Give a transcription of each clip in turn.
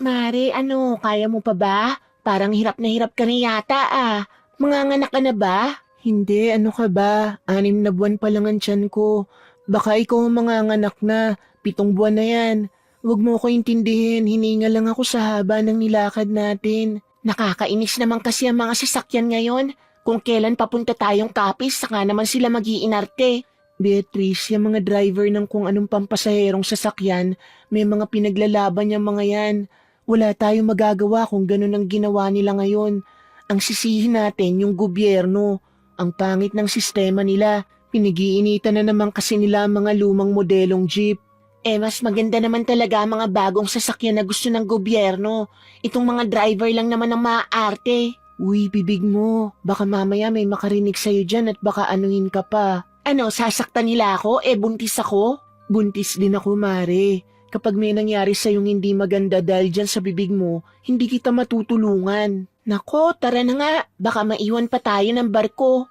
Mare, kaya mo pa ba? Parang hirap ka na yata ah. Manganganak ka na ba? Hindi, ano ka ba? 6 na buwan pa lang ang tiyan ko. Baka ikaw ang manganganak na. 7 buwan na yan. Huwag mo ko intindihin, hininga lang ako sa haba ng nilakad natin. Nakakainis naman kasi ang mga sasakyan ngayon. Kung kailan papunta tayong Capiz, saka naman sila mag-iinarte. Beatrice, yung mga driver ng kung anong pampasaherong sasakyan, may mga pinaglalaban yung mga yan. Wala tayong magagawa kung ganun ang ginawa nila ngayon. Ang sisihin natin yung gobyerno. Ang pangit ng sistema nila. Pinigiinitan na naman kasi nila ang mga lumang modelong jeep. Mas maganda naman talaga ang mga bagong sasakyan na gusto ng gobyerno. Itong mga driver lang naman ang maaarte. Uy, bibig mo. Baka mamaya may makarinig sa'yo dyan at baka anuhin ka pa. Ano, sasaktan nila ako? Buntis ako? Buntis din ako, Mare. Kapag may nangyari sa'yong hindi maganda dahil dyan sa bibig mo, hindi kita matutulungan. Nako, tara na nga. Baka maiwan pa tayo ng barko.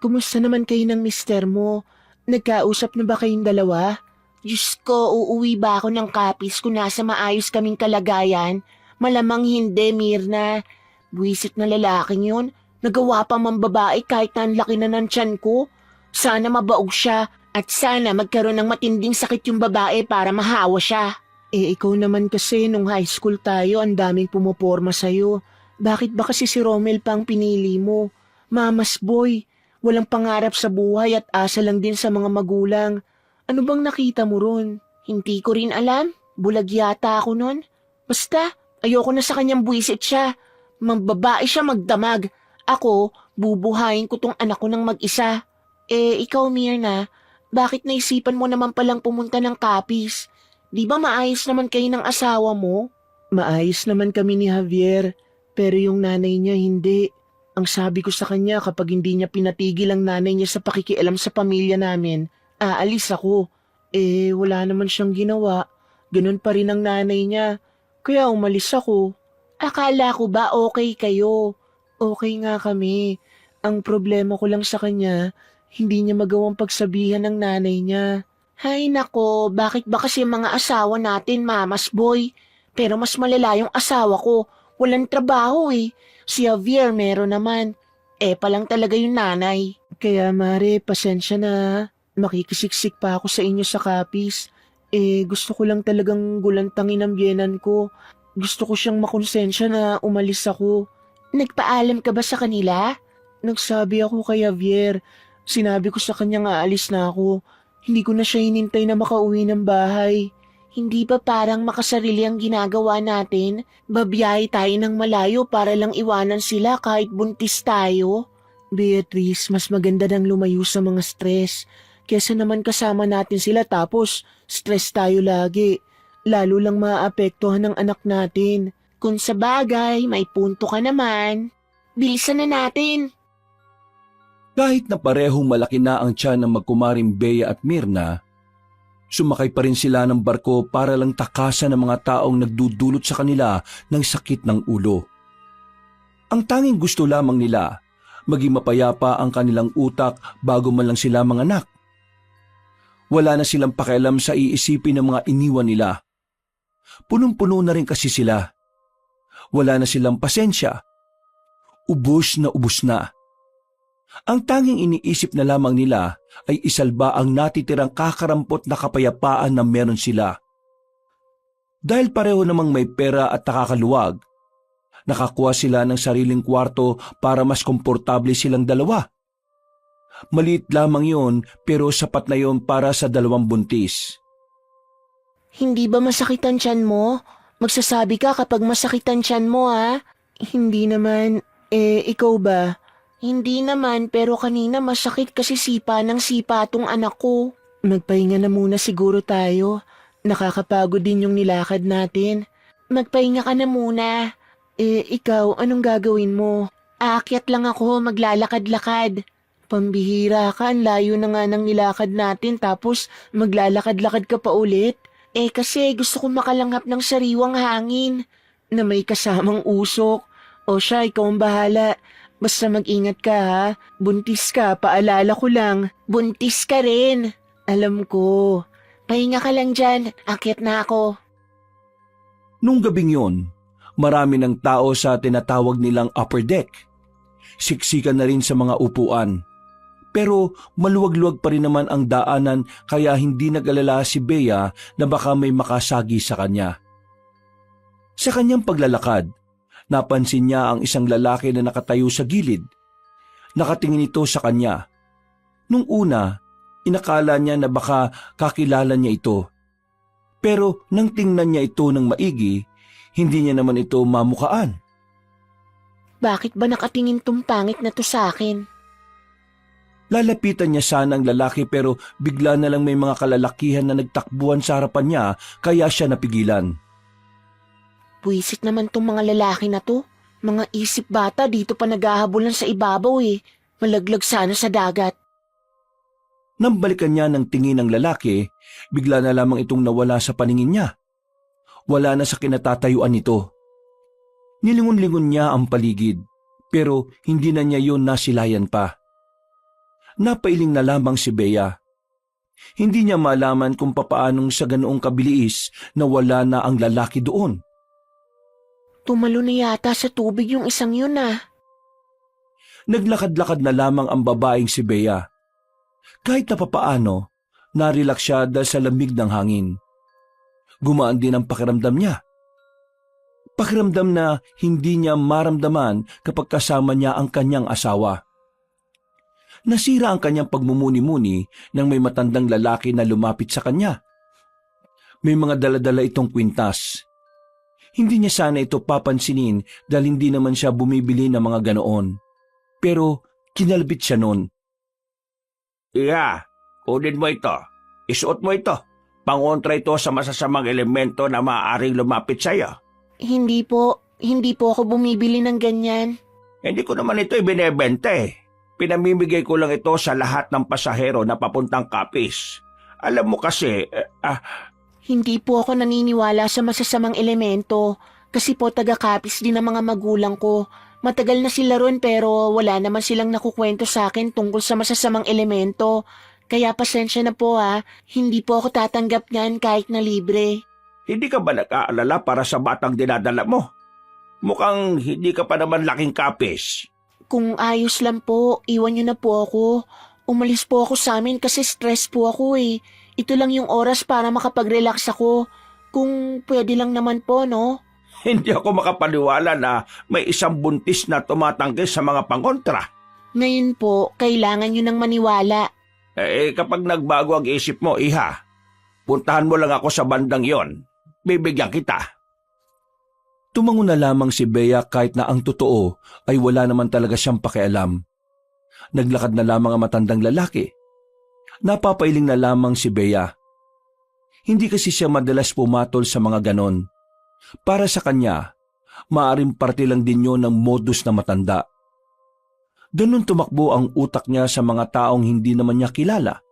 Kumusta naman kayo ng mister mo? Nagkausap na ba kayong dalawa? Diyos ko, uuwi ba ako ng Capiz kung nasa maayos kaming kalagayan? Malamang hindi, Mirna. Buwisit na lalaking yun. Nagawa pa mang babae kahit na ang laki na ng tiyan ko. Sana mabaog siya at sana magkaroon ng matinding sakit yung babae para mahawa siya. Ikaw naman kasi nung high school tayo ang daming pumoporma sa'yo. Bakit ba kasi si Romel pa ang pinili mo? Mama's boy, walang pangarap sa buhay at asa lang din sa mga magulang. Ano bang nakita mo ron? Hindi ko rin alam. Bulag yata ako nun. Basta, ayoko na sa kanyang buwisit siya. Mambabae siya magdamag. Ako, bubuhayin ko tong anak ko ng mag-isa. Ikaw Mirna, bakit naisipan mo naman palang pumunta ng Capiz? Di ba maayos naman kayo ng asawa mo? Maayos naman kami ni Javier, pero yung nanay niya hindi. Ang sabi ko sa kanya kapag hindi niya pinatigil ang nanay niya sa pakikialam sa pamilya namin, aalis ako. Wala naman siyang ginawa. Ganun pa rin ang nanay niya. Kaya umalis ako. Akala ko ba okay kayo? Okay nga kami. Ang problema ko lang sa kanya, hindi niya magawang pagsabihan ng nanay niya. Hay nako, bakit ba kasi mga asawa natin mamas boy? Pero mas malala yung asawa ko. Walang trabaho eh. Si Javier meron naman. Palang talaga yung nanay. Kaya Mare, pasensya na. Makikisiksik pa ako sa inyo sa Capiz. Gusto ko lang talagang gulantangin ang biyenan ko. Gusto ko siyang makonsensya na umalis ako. Nagpaalam ka ba sa kanila? Nagsabi ako kay Javier. Sinabi ko sa kanya nga aalis na ako. Hindi ko na siya hinintay na makauwi ng bahay. Hindi ba parang makasarili ang ginagawa natin? Babiyahe tayo ng malayo para lang iwanan sila kahit buntis tayo? Beatrice, mas maganda nang lumayo sa mga stress. Kesa naman kasama natin sila tapos stress tayo lagi. Lalo lang maapektuhan ng anak natin. Kung sa bagay, may punto ka naman. Bilisan na natin. Kahit na parehong malaki na ang tiyan ng magkumaring Bea at Mirna, sumakay pa rin sila ng barko para lang takasan ng mga taong nagdudulot sa kanila ng sakit ng ulo. Ang tanging gusto lamang nila, maging mapayapa ang kanilang utak bago man lang sila manganak. Wala na silang pakialam sa iisipin ng mga iniwan nila. Punong-puno na rin kasi sila. Wala na silang pasensya. Ubos na ubos na. Ang tanging iniisip na lamang nila ay isalba ang natitirang kakarampot na kapayapaan na meron sila. Dahil pareho namang may pera at nakakaluwag, nakakuha sila ng sariling kwarto para mas komportable silang dalawa. Maliit lamang yon pero sapat na yon para sa 2 buntis. Hindi ba masakit ang tiyan mo? Magsasabi ka kapag masakit ang tiyan mo ha? Hindi naman. Ikaw ba? Hindi naman pero kanina masakit kasi sipa ng sipa tong anak ko. Magpahinga na muna siguro tayo. Nakakapagod din yung nilakad natin. Magpahinga ka na muna. Ikaw, anong gagawin mo? Aakyat lang ako, maglalakad-lakad. Pambihira ka, ang layo na nga ng nilakad natin tapos maglalakad-lakad ka pa ulit. Kasi gusto ko makalanghap ng sariwang hangin na may kasamang usok. O siya, ikaw ang bahala. Basta mag-ingat ka ha. Buntis ka, paalala ko lang. Buntis ka rin. Alam ko. Pahinga ka lang dyan. Akyat na ako. Nung gabing yon, marami ng tao sa tinatawag nilang upper deck. Siksikan na rin sa mga upuan. Pero maluwag-luwag pa rin naman ang daanan kaya hindi nag-alala si Bea na baka may makasagi sa kanya. Sa kanyang paglalakad, napansin niya ang isang lalaki na nakatayo sa gilid. Nakatingin ito sa kanya. Nung una, inakala niya na baka kakilala niya ito. Pero nang tingnan niya ito ng maigi, hindi niya naman ito mamukaan. Bakit ba nakatingin tong pangit na to sa akin? Lalapitan niya sana ang lalaki pero bigla na lang may mga kalalakihan na nagtakbuhan sa harapan niya kaya siya napigilan. Buwisit naman tong mga lalaki na to. Mga isip bata dito pa naghahabulan sa ibabaw eh. Malaglag sana sa dagat. Nang balikan niya ng tingin ng lalaki, bigla na lamang itong nawala sa paningin niya. Wala na sa kinatatayuan nito. Nilingon-lingon niya ang paligid, pero hindi na niya yun nasilayan pa. Napailing na lamang si Bea. Hindi niya malaman kung papaanong sa ganoong kabilis na wala na ang lalaki doon. Tumalo na yata sa tubig yung isang yun ah. Naglakad-lakad na lamang ang babaeng si Bea. Kahit na papaano, narelax siya dahil sa lamig ng hangin. Gumaan din ang pakiramdam niya. Pakiramdam na hindi niya maramdaman kapag kasama niya ang kanyang asawa. Nasira ang kanyang pagmumuni-muni nang may matandang lalaki na lumapit sa kanya. May mga dala-dala itong kwintas. Hindi niya sana ito papansinin dahil hindi naman siya bumibili ng mga ganoon. Pero kinalbit siya noon. Iya, kunin mo ito. Isuot mo ito. Pangontra ito sa masasamang elemento na maaaring lumapit sa iyo. Hindi po ako bumibili ng ganyan. Hindi ko naman ito ibinebenta eh. Pinamimigay ko lang ito sa lahat ng pasahero na papuntang Capiz. Alam mo kasi, Hindi po ako naniniwala sa masasamang elemento kasi po taga-Capiz din ang mga magulang ko. Matagal na sila ron pero wala naman silang nakukwento sa akin tungkol sa masasamang elemento. Kaya pasensya na po ha, hindi po ako tatanggap niyan kahit na libre. hindi ka ba nag-aalala para sa batang dinadala mo? Mukhang hindi ka pa naman laking Capiz. Kung ayos lang po, iwan niyo na po ako. Umalis po ako sa amin kasi stress po ako eh. Ito lang yung oras para makapag-relax ako. Kung pwede lang naman po, no? Hindi ako makapaniwala na may isang buntis na tumatanggi sa mga pangontra. Ngayon po, kailangan niyo nang maniwala. Kapag nagbago ang isip mo, iha, puntahan mo lang ako sa bandang yon. Bibigyan kita. Tumango na lamang si Bea kahit na ang totoo ay wala naman talaga siyang pakialam. Naglakad na lamang ang matandang lalaki. Napapailing na lamang si Bea. Hindi kasi siya madalas pumatol sa mga ganon. Para sa kanya, maaring parte lang din yun ng modus na matanda. Ganun tumakbo ang utak niya sa mga taong hindi naman niya kilala.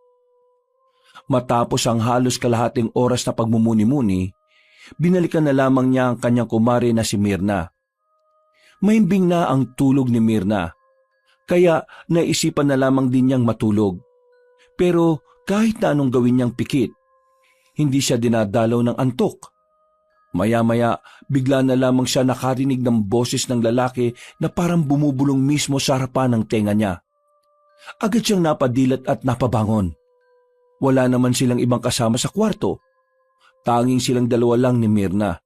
Matapos ang halos kalahating oras na pagmumuni-muni, binalikan na lamang niya ang kanyang kumare na si Mirna. Mahimbing na ang tulog ni Mirna, kaya naisipan na lamang din niyang matulog. Pero kahit na anong gawin niyang pikit, hindi siya dinadalaw ng antok. Maya-maya, bigla na lamang siya nakarinig ng boses ng lalaki na parang bumubulong mismo sa harapan ng tenga niya. Agad siyang napadilat at napabangon. Wala naman silang ibang kasama sa kwarto. Tanging silang dalawa lang ni Mirna.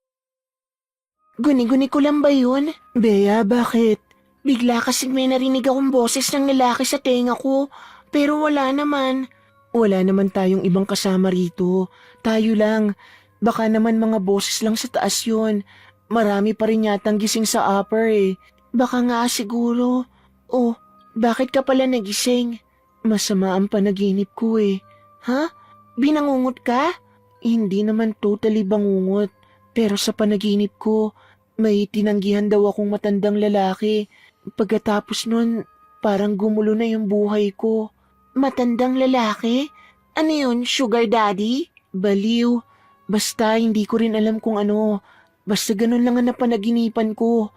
Guni-guni ko lang ba yun? Bea, bakit? Bigla kasing may narinig akong boses ng lalaki sa tenga ko. Pero wala naman. Wala naman tayong ibang kasama rito. Tayo lang. Baka naman mga boses lang sa taas yun. Marami pa rin yatang gising sa upper eh. Baka nga siguro. Oh, bakit ka pala nagising? Masama ang panaginip ko eh. Ha? Binangungot ka? Hindi naman totally bangungot. Pero sa panaginip ko, may tinanggihan daw akong matandang lalaki. Pagkatapos nun, parang gumulo na yung buhay ko. Matandang lalaki? Ano yun, sugar daddy? Baliw. Basta hindi ko rin alam kung ano. Basta ganun lang ang napanaginipan ko.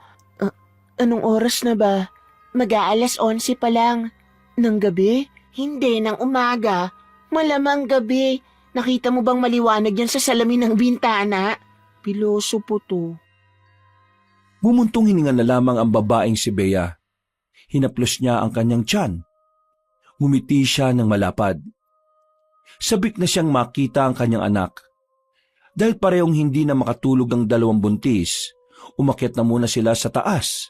Anong oras na ba? Mag-aalas 11 pa lang. Ng gabi? Hindi, ng umaga. Malamang gabi. Nakita mo bang maliwanag yan sa salamin ng bintana? Piloso po to. Bumuntong hininga na lamang ang babaeng si Bea. Hinaplos niya ang kanyang tiyan. Ngumiti siya ng malapad. Sabik na siyang makita ang kanyang anak. Dahil parehong hindi na makatulog ang dalawang buntis, umakyat na muna sila sa taas.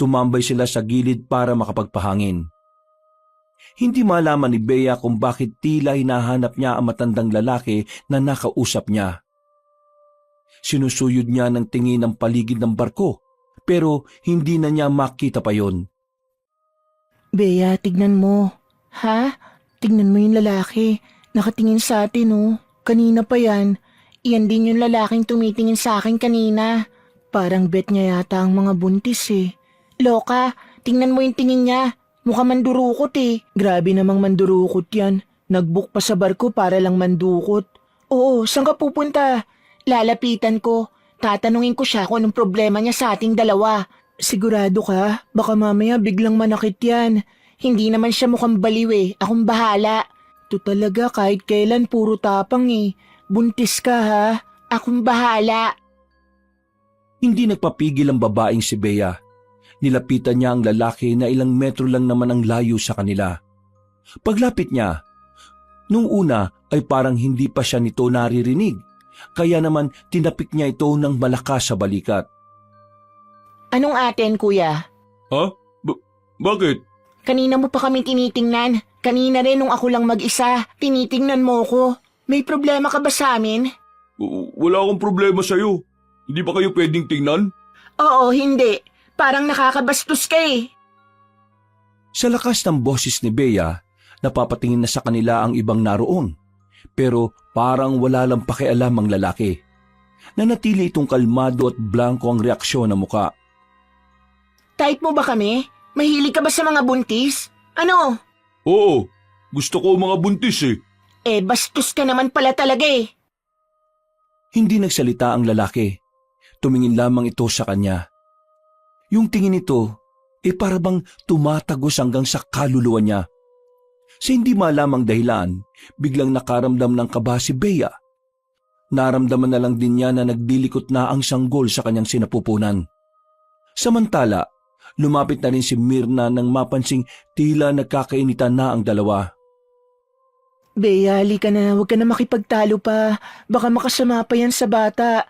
Tumambay sila sa gilid para makapagpahangin. Hindi malaman ni Bea kung bakit tila hinahanap niya ang matandang lalaki na nakausap niya. Sinusuyod niya ng tingin ang paligid ng barko, pero hindi na niya makita pa yon. Bea, tignan mo. Ha? Tignan mo yung lalaki. Nakatingin sa atin, oh. Kanina pa yan. Iyan din yung lalaking tumitingin sa akin kanina. Parang bet niya yata ang mga buntis eh. Loka, tingnan mo yung tingin niya. Mukha mandurukot eh. Grabe namang mandurukot yan. Nagbook pa sa barko para lang mandukot. Oo, saan ka pupunta? Lalapitan ko. Tatanungin ko siya kung anong problema niya sa ating dalawa. Sigurado ka? Baka mamaya biglang manakit yan. Hindi naman siya mukhang baliw eh. Akong bahala. To talaga kahit kailan puro tapang eh. Buntis ka ha? Akong bahala. Hindi nagpapigil ang babaeng si Bea. Nilapitan niya ang lalaki na ilang metro lang naman ang layo sa kanila. Paglapit niya, nung una ay parang hindi pa siya nito naririnig. Kaya naman tinapik niya ito ng malakas sa balikat. Anong atin, kuya? Ha? Bakit? Kanina mo pa kami tinitingnan. Kanina rin nung ako lang mag-isa. Tinitingnan mo ko. May problema ka ba sa amin? Wala akong problema sa'yo. Hindi ba kayo pwedeng tingnan? Oo, hindi. Parang nakakabastos ka eh. Sa lakas ng boses ni Bea, napapatingin na sa kanila ang ibang naroon. Pero parang wala lang pakialam ang lalaki. Nanatili itong kalmado at blanko ang reaksyon ng muka. Type mo ba kami? Mahilig ka ba sa mga buntis? Ano? Oo, gusto ko mga buntis eh. Eh, bastos ka naman pala talaga eh. Hindi nagsalita ang lalaki. Tumingin lamang ito sa kanya. Yung tingin nito, para bang tumatagos hanggang sa kaluluwa niya. Sa hindi malamang dahilan, biglang nakaramdam ng kaba si Bea. Naramdaman na lang din niya na nagdilikot na ang sanggol sa kanyang sinapupunan. Samantala, lumapit na rin si Myrna nang mapansing tila nagkakainitan na ang dalawa. Bea, halika na. Huwag ka na makipagtalo pa. Baka makasama pa yan sa bata.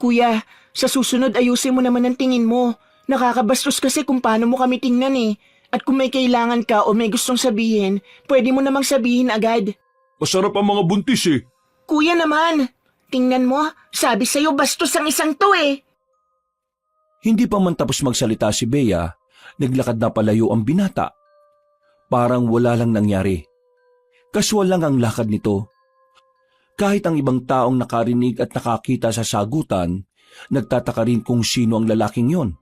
Kuya, sa susunod ayusin mo naman ang tingin mo. Nakakabastos kasi kung paano mo kami tingnan eh. At kung may kailangan ka o may gustong sabihin, pwede mo namang sabihin agad. Masarap ang mga buntis eh. Kuya naman, tingnan mo, sabi sa'yo bastos ang isang to eh. Hindi pa man tapos magsalita si Bea, naglakad na palayo ang binata. Parang wala lang nangyari. Kaswal lang ang lakad nito. Kahit ang ibang taong nakarinig at nakakita sa sagutan, nagtataka rin kung sino ang lalaking yon.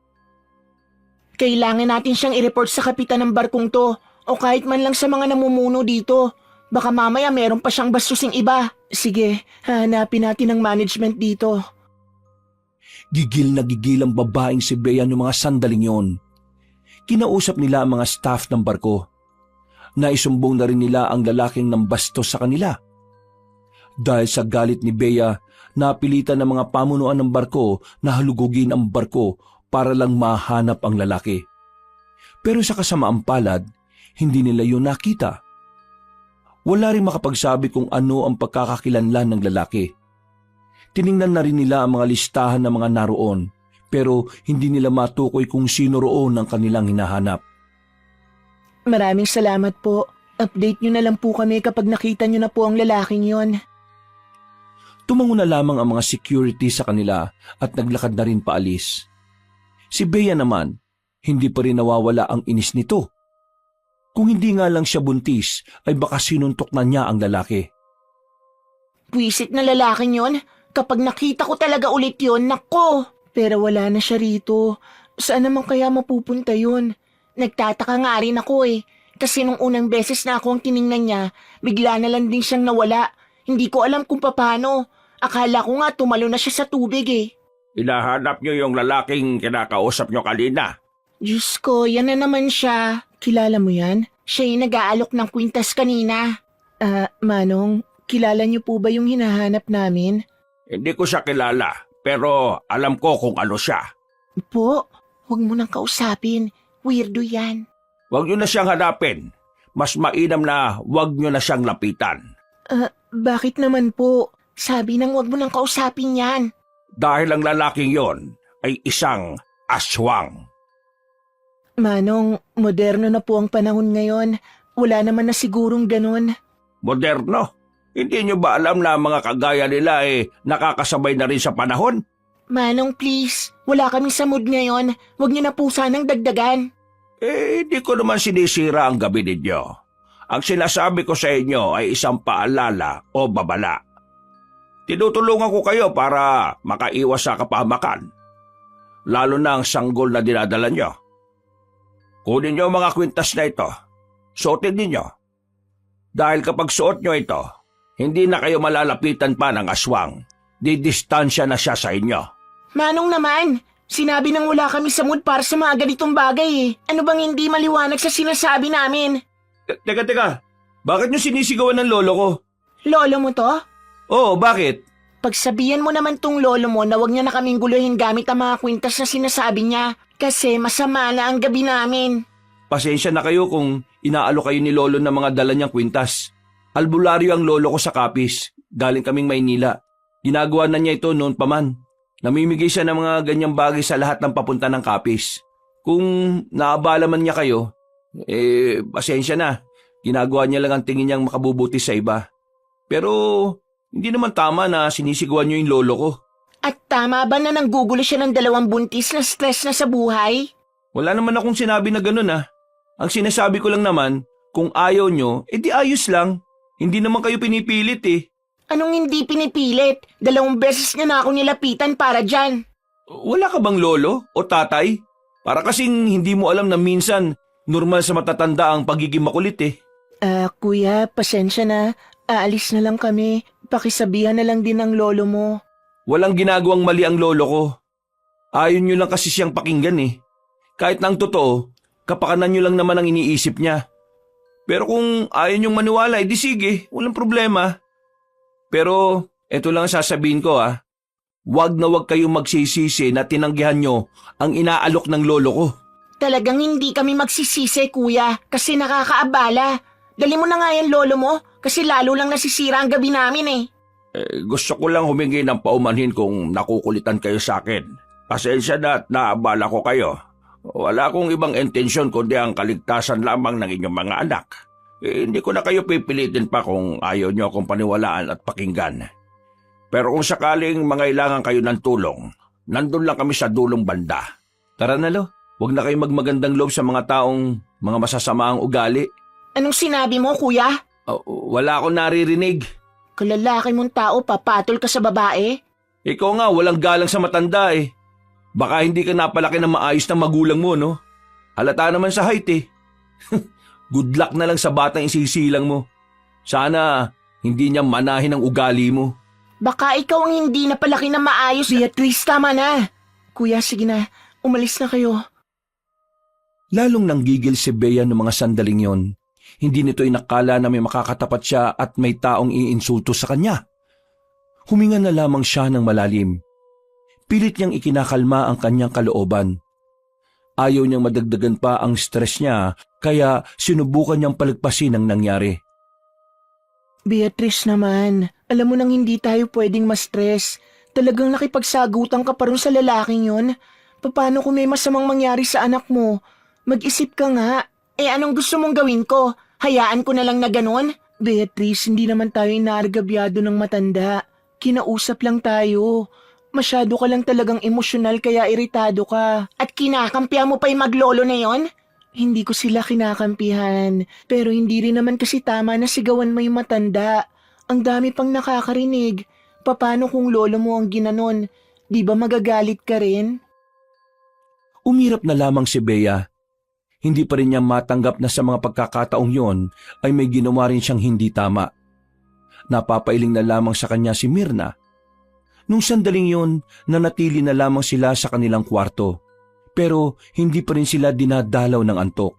Kailangan natin siyang i-report sa kapitan ng barkong to o kahit man lang sa mga namumuno dito. Baka mamaya meron pa siyang bastusing iba. Sige, hanapin natin ang management dito. Gigil na gigil ang babaeng si Bea noong mga sandaling yon. Kinausap nila ang mga staff ng barko. Naisumbong na rin nila ang lalaking nambastos sa kanila. Dahil sa galit ni Bea, napilitan ng mga pamunuan ng barko na halugugin ang barko para lang mahanap ang lalaki. Pero sa kasamaang palad, hindi nila yun nakita. Wala rin makapagsabi kung ano ang pagkakakilanlan ng lalaki. Tiningnan na rin nila ang mga listahan ng mga naroon, pero hindi nila matukoy kung sino roon ang kanilang hinahanap. Maraming salamat po. Update nyo na lang po kami kapag nakita nyo na po ang lalaking yon. Tumango na lamang ang mga security sa kanila at naglakad na rin paalis. Si Bea naman, hindi pa rin nawawala ang inis nito. Kung hindi nga lang siya buntis, ay baka sinuntok na niya ang lalaki. Pwisit na lalaking yon. Kapag nakita ko talaga ulit yon, nako! Pero wala na siya rito. Saan naman kaya mapupunta yon? Nagtataka nga rin ako eh. Kasi nung unang beses na ako ang tiningnan niya, bigla na lang din siyang nawala. Hindi ko alam kung paano. Akala ko nga tumalo na siya sa tubig eh. Hinahanap niyo yung lalaking kinakausap niyo kanina. Diyos ko, yan na naman siya. Kilala mo yan? Siya yung nag-aalok ng kwintas kanina. Manong, kilala niyo po ba yung hinahanap namin? Hindi ko siya kilala, pero alam ko kung ano siya. Po, huwag mo nang kausapin. Weirdo yan. Huwag niyo na siyang hanapin. Mas mainam na huwag niyo na siyang lapitan. Bakit naman po? Sabi nang huwag mo nang kausapin yan. Dahil ang lalaking yon ay isang aswang. Manong, moderno na po ang panahon ngayon. Wala naman na sigurong ganun. Moderno? Hindi niyo ba alam na mga kagaya nila nakakasabay na rin sa panahon? Manong, please. Wala kaming sa mood ngayon. Huwag niyo na po sanang dagdagan. Hindi ko naman sinisira ang gabi ninyo. Ang sinasabi ko sa inyo ay isang paalala o babala. Tinutulungan ko kayo para makaiwas sa kapahamakan. Lalo na ang sanggol na dinadala nyo. Kunin nyo ang mga kwintas na ito. Suotin ninyo. Dahil kapag suot nyo ito, hindi na kayo malalapitan pa ng aswang. Didistansya na siya sa inyo. Manong naman, sinabi nang wala kami sa mood para sa mga ganitong bagay eh. Ano bang hindi maliwanag sa sinasabi namin? Teka. Bakit nyo sinisigawan ng lolo ko? Lolo mo to? Oo, bakit? Pagsabihan mo naman tong lolo mo na wag niya na kaming guluhin gamit ang mga kwintas na sinasabi niya. Kasi masama na ang gabi namin. Pasensya na kayo kung inaalo kayo ni lolo ng mga dala niyang kwintas. Albularyo ang lolo ko sa Kapis. Galing kaming Maynila. Ginagawa na niya ito noon pa man. Namimigay siya ng mga ganyang bagay sa lahat ng papunta ng Kapis. Kung naabala man niya kayo, pasensya na. Ginagawa niya lang ang tingin niyang makabubuti sa iba. Pero hindi naman tama na sinisigawan niyo yung lolo ko. At tama ba na nanggugulo siya ng 2 buntis na stress na sa buhay? Wala naman akong sinabi na ganun ah. Ang sinasabi ko lang naman, kung ayaw nyo, edi ayos lang. Hindi naman kayo pinipilit eh. Anong hindi pinipilit? 2 beses niya na ako nilapitan para dyan. Wala ka bang lolo o tatay? Para kasing hindi mo alam na minsan normal sa matatanda ang pagiging makulit eh. Kuya, pasensya na. Aalis na lang kami. Pakisabihan na lang din ng lolo mo. Walang ginagawang mali ang lolo ko. Ayaw nyo lang kasi siyang pakinggan eh. Kahit na ang totoo, kapakanan nyo lang naman ang iniisip niya. Pero kung ayaw nyong maniwala, edi sige, walang problema. Pero eto lang ang sasabihin ko ah. Wag na wag kayong magsisisi na tinanggihan nyo ang inaalok ng lolo ko. Talagang hindi kami magsisisi, kuya, kasi nakakaabala. Dali mo na nga yan, lolo mo, kasi lalo lang nasisira ang gabi namin eh. Gusto ko lang humingi ng paumanhin kung nakukulitan kayo sa akin. Pasensya na at naabala ko kayo. Wala akong ibang intensyon kundi ang kaligtasan lamang ng inyong mga anak. Hindi ko na kayo pipilitin pa kung ayaw nyo akong paniwalaan at pakinggan. Pero kung sakaling mangailangan kayo ng tulong, nandun lang kami sa dulong banda. Tara na lo, huwag na kayo magmagandang loob sa mga taong mga masasamaang ugali. Anong sinabi mo, kuya? Wala akong naririnig. Kalalaki mong tao, papatol ka sa babae? Ikaw nga, walang galang sa matanda eh. Baka hindi ka napalaki ng maayos na magulang mo, no? Halata naman sa height eh. Good luck na lang sa batang isisilang mo. Sana hindi niya manahin ang ugali mo. Baka ikaw ang hindi napalaki na maayos. Beatrice, tama na. Kuya, sige na. Umalis na kayo. Lalong nanggigil si Bea ng mga sandaling yon. Hindi nito inakala na may makakatapat siya at may taong iinsulto sa kanya. Huminga na lamang siya ng malalim. Pilit niyang ikinakalma ang kanyang kalooban. Ayaw niyang madagdagan pa ang stress niya, kaya sinubukan niyang palagpasin ang nangyari. Beatrice naman, alam mo nang hindi tayo pwedeng ma-stress. Talagang nakipagsagutan ka pa rin sa lalaking yon. Paano kung may masamang mangyari sa anak mo? Mag-isip ka nga. Anong gusto mong gawin ko? Hayaan ko na lang na ganon? Beatrice, hindi naman tayo inaargabyado ng matanda. Kinausap lang tayo. Masyado ka lang talagang emosyonal kaya iritado ka. At kinakampihan mo pa yung maglolo na yon? Hindi ko sila kinakampihan. Pero hindi rin naman kasi tama na sigawan mo yung matanda. Ang dami pang nakakarinig. Paano kung lolo mo ang ginanon? Di ba magagalit ka rin? Umirap na lamang si Bea. Hindi pa rin niya matanggap na sa mga pagkakataong yon ay may ginawa rin siyang hindi tama. Napapailing na lamang sa kanya si Myrna. Nung sandaling yon, nanatili na lamang sila sa kanilang kwarto. Pero hindi pa rin sila dinadalaw ng antok.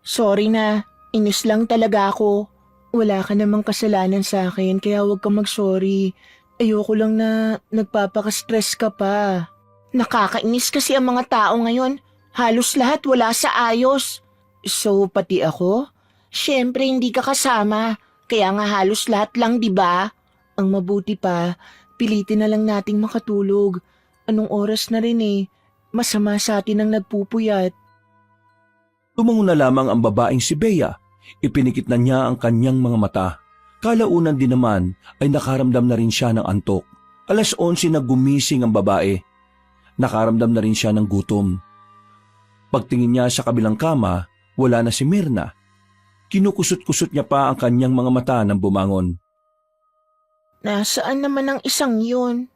Sorry na, inis lang talaga ako. Wala ka namang kasalanan sa akin kaya huwag kang mag-sorry. Ayoko lang na nagpapaka-stress ka pa. Nakakainis kasi ang mga tao ngayon. Halos lahat wala sa ayos. So, pati ako? Siyempre, hindi ka kasama. Kaya nga halos lahat lang, di ba? Ang mabuti pa, pilitin na lang nating makatulog. Anong oras na rin eh. Masama sa atin ang nagpupuyat. Tumango na lamang ang babaeng si Bea. Ipinikit na niya ang kanyang mga mata. Kalaunan din naman ay nakaramdam na rin siya ng antok. 11:00 na gumising ang babae. Nakaramdam na rin siya ng gutom. Pagtingin niya sa kabilang kama, wala na si Myrna. Kinukusot-kusot niya pa ang kanyang mga mata nang bumangon. Nasaan naman ang isang yun?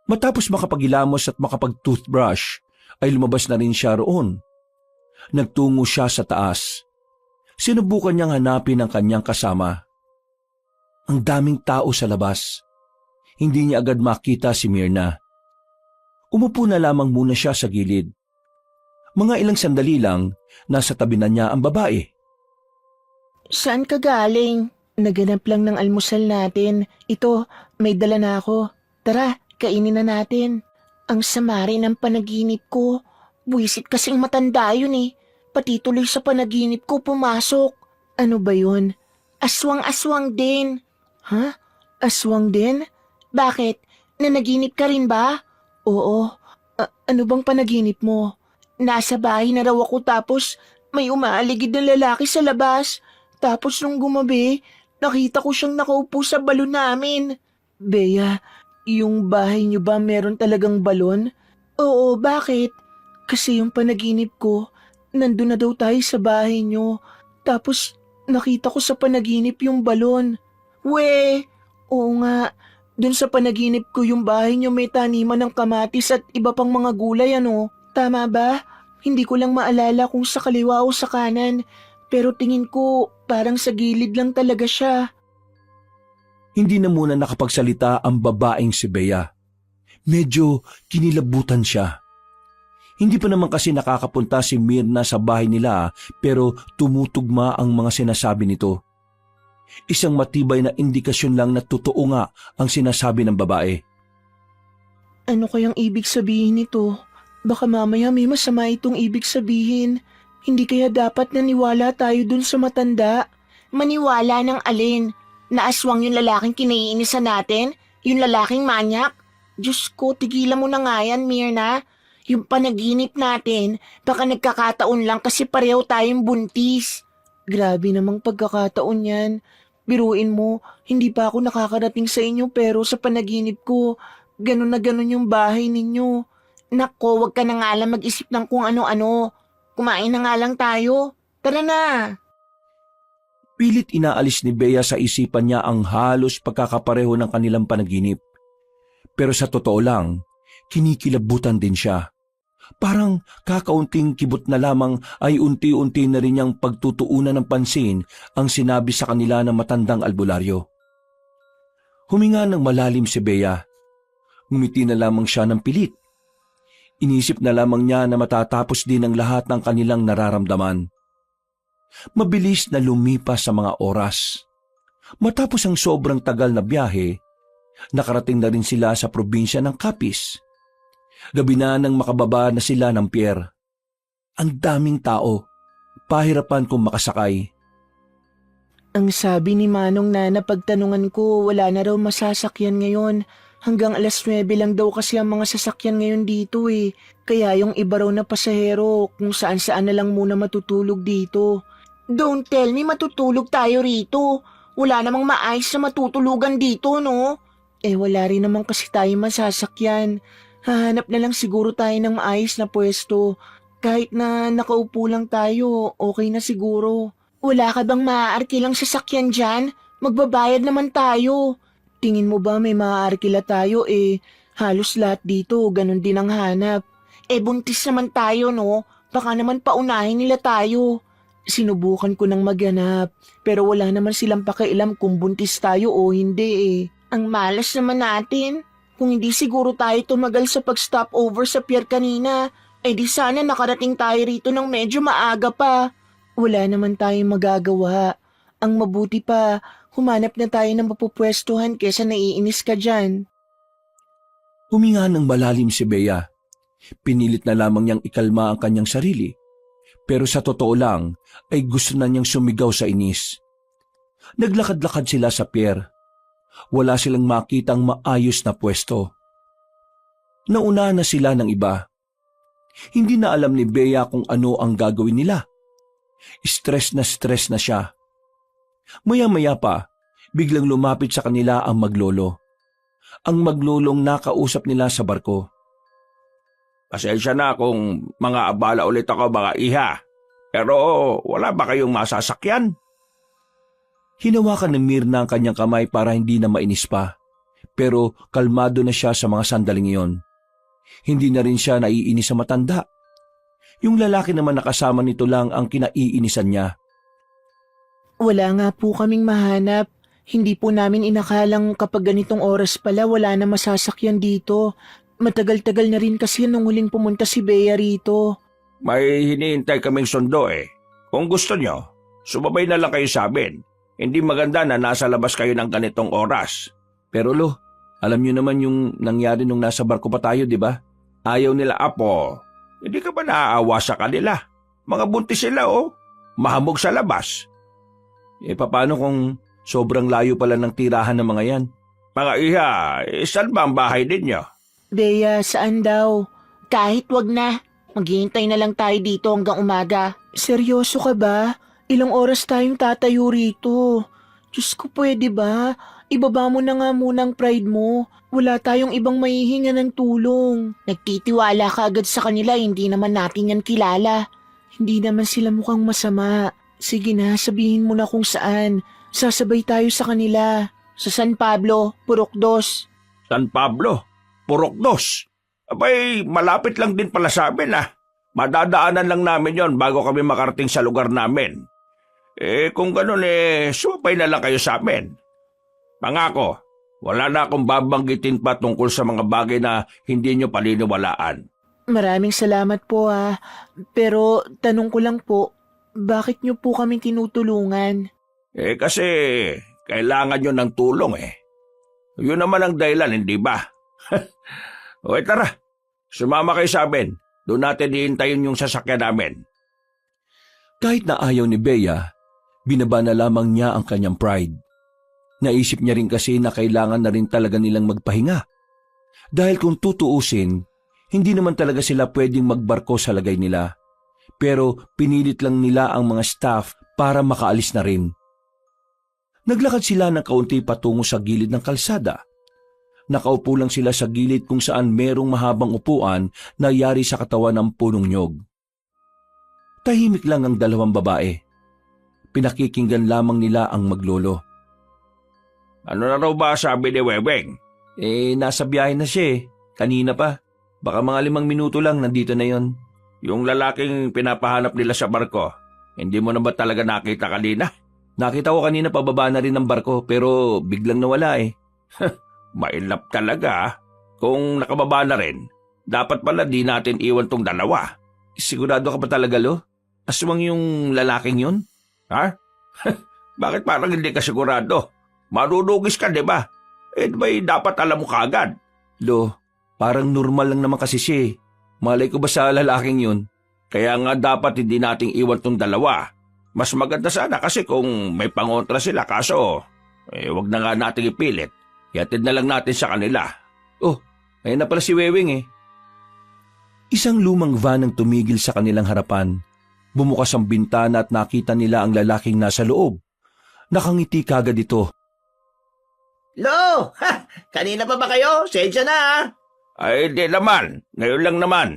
Matapos makapagilamos at makapag-toothbrush, ay lumabas na rin siya roon. Nagtungo siya sa taas. Sinubukan niyang hanapin ang kanyang kasama. Ang daming tao sa labas. Hindi niya agad makita si Myrna. Umupo na lamang muna siya sa gilid. Mga ilang sandali lang, nasa tabi na niya ang babae. Saan ka galing? Naganap lang ng almusal natin. Ito, may dala na ako. Tara, kainin na natin. Ang sama rin ng panaginip ko. Buwisit kasing matanda yun eh. Pati tuloy sa panaginip ko pumasok. Ano ba yun? Aswang-aswang din. Ha? Aswang din? Bakit? Nanaginip ka rin ba? Oo. Ano bang panaginip mo? Nasa bahay na raw ako tapos may umaaligid na lalaki sa labas. Tapos nung gumabi, nakita ko siyang nakaupo sa balon namin. Bea, yung bahay niyo ba meron talagang balon? Oo, bakit? Kasi yung panaginip ko, nandun na daw tayo sa bahay niyo. Tapos nakita ko sa panaginip yung balon. We, oo nga. Dun sa panaginip ko yung bahay niyo may taniman ng kamatis at iba pang mga gulay ano. Tama ba? Hindi ko lang maalala kung sa kaliwa o sa kanan. Pero tingin ko parang sa gilid lang talaga siya. Hindi na muna nakapagsalita ang babaeng si Bea. Medyo kinilabutan siya. Hindi pa naman kasi nakakapunta si Myrna sa bahay nila pero tumutugma ang mga sinasabi nito. Isang matibay na indikasyon lang na totoo nga ang sinasabi ng babae. Ano kayang ibig sabihin nito? Baka mamaya may masama itong ibig sabihin. Hindi kaya dapat naniwala tayo dun sa matanda? Maniwala ng alin? Na aswang yung lalaking kinaiinisan natin? Yung lalaking manyak? Diyos ko, tigilan mo na nga yan, Myrna. Yung panaginip natin, baka nagkakataon lang kasi pareho tayong buntis. Grabe namang pagkakataon yan. Biruin mo, hindi pa ako nakakarating sa inyo pero sa panaginip ko, ganun na ganun yung bahay ninyo. Nako, wag ka na nga lang mag-isip ng kung ano-ano. Kumain na nga lang tayo. Tara na. Pilit inaalis ni Bea sa isipan niya ang halos pagkakapareho ng kanilang panaginip. Pero sa totoo lang, kinikilabutan din siya. Parang kakaunting kibot na lamang ay unti-unti na rin niyang pagtutuunan ng pansin ang sinabi sa kanila ng matandang albularyo. Huminga ng malalim si Bea. Ngumiti na lamang siya ng pilit. Inisip na lamang niya na matatapos din ang lahat ng kanilang nararamdaman. Mabilis na lumipas sa mga oras. Matapos ang sobrang tagal na biyahe, nakarating na rin sila sa probinsya ng Capiz. Gabi na nang makababa na sila ng pier. Ang daming tao, pahirapan kung makasakay. Ang sabi ni Manong na napagtanungan ko, wala na raw masasakyan ngayon. Hanggang 9:00 lang daw kasi ang mga sasakyan ngayon dito eh. Kaya yung iba raw na pasahero kung saan-saan na lang muna matutulog dito. Don't tell me matutulog tayo rito. Wala namang maayos na matutulugan dito, no? Eh wala rin naman kasi tayo masasakyan. Hahanap na lang siguro tayo ng maayos na pwesto. Kahit na nakaupo lang tayo, okay na siguro. Wala ka bang maaarkilang sasakyan dyan? Magbabayad naman tayo. Tingin mo ba may maaarkila tayo eh? Halos lahat dito, ganun din ang hanap. Eh buntis naman tayo no? Baka naman paunahin nila tayo. Sinubukan ko nang maghanap, pero wala naman silang pakialam kung buntis tayo o hindi eh. Ang malas naman natin. Kung hindi siguro tayo tumagal sa pag-stopover sa pier kanina, eh di sana nakarating tayo rito ng medyo maaga pa. Wala naman tayong magagawa. Ang mabuti pa, Humanap na tayo ng mapupwestuhan kesa naiinis ka dyan. Huminga ng malalim si Bea. Pinilit na lamang niyang ikalma ang kanyang sarili. Pero sa totoo lang ay gusto na niyang sumigaw sa inis. Naglakad-lakad sila sa pier. Wala silang makitang maayos na pwesto. Nauna na sila ng iba. Hindi na alam ni Bea kung ano ang gagawin nila. Stress na siya. Maya-maya pa, biglang lumapit sa kanila ang maglolo. Ang maglolong nakausap nila sa barko. Pasensya na kung mga abala ulit ako mga iha. Pero wala ba kayong masasakyan? Hinawakan ni Mirna ang kanyang kamay para hindi na mainis pa. Pero kalmado na siya sa mga sandaling iyon. Hindi na rin siya naiinis sa matanda. Yung lalaki naman na kasama nito lang ang kinaiinisan niya. Wala nga po kaming mahanap. Hindi po namin inakalang kapag ganitong oras pala wala na masasakyan dito. Matagal-tagal na rin kasi nung huling pumunta si Bea rito. May hinihintay kaming sundo eh. Kung gusto nyo, sumabay na lang kayo sa amin. Hindi maganda na nasa labas kayo ng ganitong oras. Pero lo, alam niyo naman yung nangyari nung nasa barko pa tayo, di ba? Ayaw nila apo. Hindi ka ba naaawa sa kanila? Mga buntis sila oh. Mahamog sa labas. Paano kung sobrang layo pala ng tirahan ng mga yan? Mga iha, saan ba ang bahay ninyo? Bea, saan daw? Kahit wag na. Maghihintay na lang tayo dito hanggang umaga. Seryoso ka ba? Ilang oras tayong tatayo rito. Diyos ko, pwede ba? Ibaba mo na nga muna ang pride mo. Wala tayong ibang mahihinga ng tulong. Nagtitiwala ka agad sa kanila, hindi naman natin yan kilala. Hindi naman sila mukhang masama. Sige na, sabihin mo na kung saan. Sasabay tayo sa kanila. Sa San Pablo, Purokdos. San Pablo? Purokdos? Abay, malapit lang din pala sa amin ah. Madadaanan lang namin yon bago kami makarating sa lugar namin. Kung ganun sumabay na lang kayo sa amin. Pangako, wala na akong babanggitin pa tungkol sa mga bagay na hindi nyo paniniwalaan. Maraming salamat po Pero tanong ko lang po, bakit nyo po kami tinutulungan? Kasi kailangan nyo ng tulong eh. Yun naman ang dahilan, hindi ba? O tara, sumama kayo sa amin. Doon natin hihintayin yung sasakyan namin. Kahit na ayaw ni Bea, binaba na lamang niya ang kanyang pride. Naisip niya rin kasi na kailangan na rin talaga nilang magpahinga. Dahil kung tutuusin, hindi naman talaga sila pwedeng magbarko sa lagay nila. Pero pinilit lang nila ang mga staff para makaalis na rin. Naglakad sila ng kaunti patungo sa gilid ng kalsada. Nakaupo lang sila sa gilid kung saan merong mahabang upuan na yari sa katawan ng punong nyog. Tahimik lang ang dalawang babae. Pinakikinggan lamang nila ang maglolo. Ano na raw ba sabi ni Weweng? Nasa biyahe na siya kanina pa. Baka mga 5 minuto lang nandito na yon. Yung lalaking pinapahanap nila sa barko, hindi mo na ba talaga nakita kanina? Nakita ko kanina pababa na rin ng barko pero biglang nawala Mailap talaga ah. Kung nakababa na rin, dapat pala di natin iwan tong dalawa. Sigurado ka ba talaga, Lo? Aswang yung lalaking yun? Ha? Bakit parang hindi ka sigurado? Marunugis ka, di ba? Ba'y dapat alam mo kaagad? Lo, parang normal lang naman kasi siya Malay ko ba sa lalaking yun? Kaya nga dapat hindi nating iwan tong dalawa. Mas maganda sana kasi kung may pangontra sila kaso, wag na nga nating ipilit. Ihatid na lang natin sa kanila. Oh, ayun na pala si Wewing Isang lumang van ang tumigil sa kanilang harapan. Bumukas ang bintana at nakita nila ang lalaking nasa loob. Nakangiti kagad ito. Lo! Ha! Kanina pa ba kayo? Sensya na Ay, di naman. Ngayon lang naman.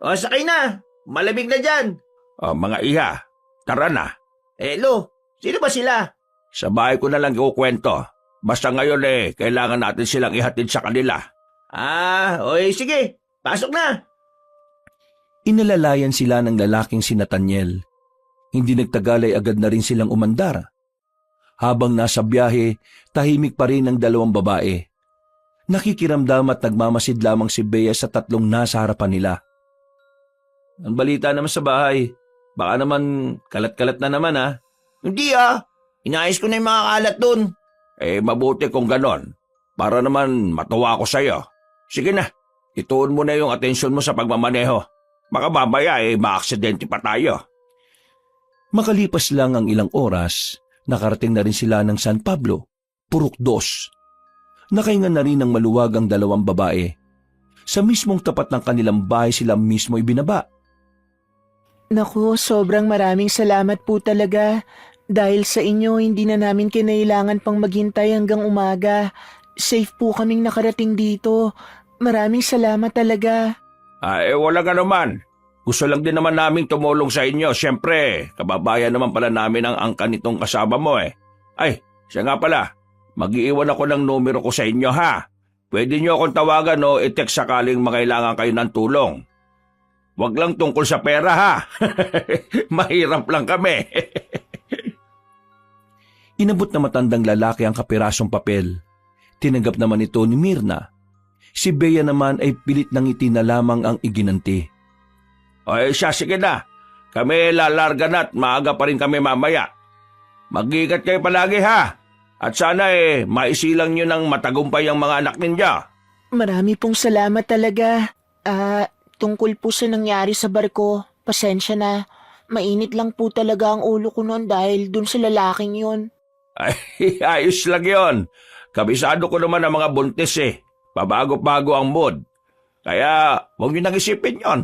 O, sakay na. Malamig na dyan. Mga iha, tara na. Lo, sino ba sila? Sa bahay ko na lang ikukwento. Basta ngayon kailangan natin silang ihatid sa kanila. Sige. Pasok na. Inalalayan sila ng lalaking si Nathaniel. Hindi nagtagal ay agad na rin silang umandar. Habang nasa biyahe, tahimik pa rin ang dalawang babae. Nakikiramdam at nagmamasid lamang si Bea sa tatlong nasa harapan nila. Ang balita naman sa bahay, baka naman kalat-kalat na naman Hindi Inayos ko na yung mga kalat dun. Mabuti kung ganon. Para naman matuwa ako sa'yo. Sige na, ituon mo na yung atensyon mo sa pagmamaneho. Baka mamaya maaksidente pa tayo. Makalipas lang ang ilang oras, nakarating na rin sila ng San Pablo, Purok 2. Nakahinga na rin ng maluwag ang dalawang babae. Sa mismong tapat ng kanilang bahay sila mismo ibinaba. Naku, sobrang maraming salamat po talaga. Dahil sa inyo, hindi na namin kinailangan pang maghintay hanggang umaga. Safe po kaming nakarating dito. Maraming salamat talaga. Wala ka naman. Gusto lang din naman naming tumulong sa inyo. Siyempre, kababayan naman pala namin ang angkan nitong kasama mo Ay, siya nga pala. Mag-iiwan ako ng numero ko sa inyo ha. Pwede nyo akong tawagan o i-text sakaling makailangan kayo ng tulong. Huwag lang tungkol sa pera ha. Mahirap lang kami. Inabot na matandang lalaki ang kapirasong papel. Tinanggap naman ito ni Mirna. Si Bea naman ay pilit ng ngiti na lamang ang iginanti. Siya, sige na. Kami lalarga na at maaga pa rin kami mamaya. Mag-iingat kayo palagi ha. At sana maisilang nyo ng matagumpay ang mga anak ninyo. Marami pong salamat talaga. Tungkol po sa nangyari sa barko, pasensya na. Mainit lang po talaga ang ulo ko noon dahil dun sa lalaking yun. Ay, ayos lang yon. Kabisado ko naman ang mga buntis Pabago-bago ang mood. Kaya huwag nyo nang isipin yon.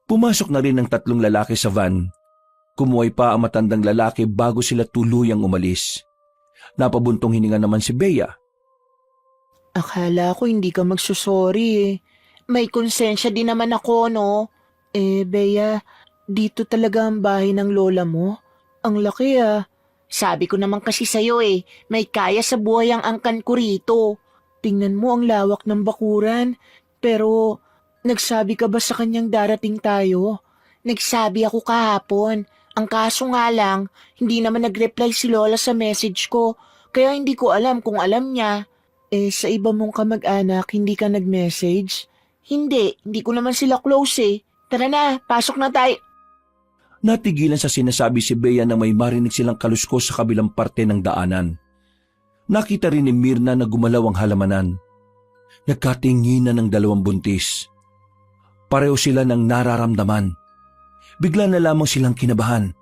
Pumasok na rin ang tatlong lalaki sa van. Kumuhay pa ang matandang lalaki bago sila tuluyang umalis. Napabuntong hininga naman si Bea. Akala ko hindi ka magsusorry May konsensya din naman ako, no? Bea, dito talaga ang bahay ng lola mo? Ang laki Sabi ko naman kasi sa'yo may kaya sa buhay ang angkan ko rito. Tingnan mo ang lawak ng bakuran. Pero, nagsabi ka ba sa kanyang darating tayo? Nagsabi ako kahapon. Ang kaso nga lang, hindi naman nag-reply si Lola sa message ko. Kaya hindi ko alam kung alam niya. Sa iba mong kamag-anak, hindi ka nag-message? Hindi ko naman sila close Tara na, pasok na tayo. Natigilan sa sinasabi si Bea na may marinig silang kaluskos sa kabilang parte ng daanan. Nakita rin ni Mirna na gumalaw ang halamanan. Nagkatinginan ng dalawang buntis. Pareho sila ng nararamdaman. Bigla na lamang silang kinabahan.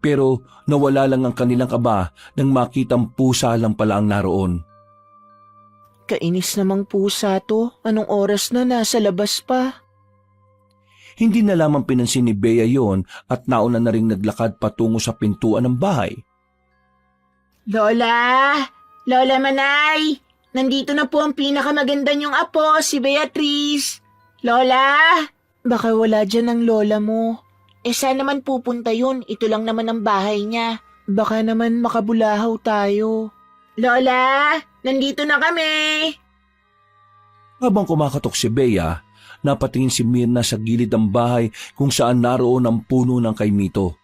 Pero nawala lang ang kanilang kaba nang makitang pusa lang pala ang naroon. Kainis namang pusa to. Anong oras na nasa labas pa? Hindi na lamang pinansin ni Bea yon at nauna na ring naglakad patungo sa pintuan ng bahay. Lola! Lola Manay! Nandito na po ang pinakamaganda niyong apo, si Beatrice! Lola! Baka wala dyan ang lola mo. Saan naman pupunta yun? Ito lang naman ang bahay niya. Baka naman makabulahaw tayo. Lola! Nandito na kami! Habang kumakatok si Bea, napatingin si Mirna sa gilid ng bahay kung saan naroon ang puno ng kaimito.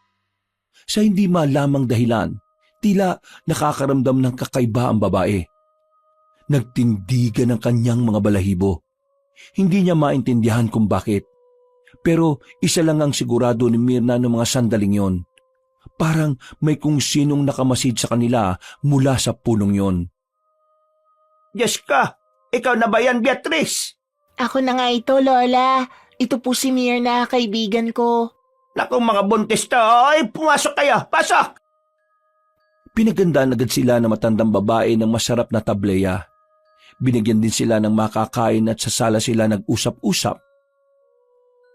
Sa hindi malamang dahilan, tila nakakaramdam ng kakaiba ang babae. Nagtindigan ang kanyang mga balahibo. Hindi niya maintindihan kung bakit. Pero isa lang ang sigurado ni Mirna ng mga sandaling yon. Parang may kung sinong nakamasid sa kanila mula sa punong yon. Diyos ka, ikaw na ba yan, Beatrice? Ako na nga ito, Lola. Ito po si Mirna, kaibigan ko. Naku mga buntis to, pumasok kayo, pasok! Pinagandaan agad sila ng matandang babae ng masarap na tableya. Binigyan din sila ng makakain at sa sala sila nag-usap-usap.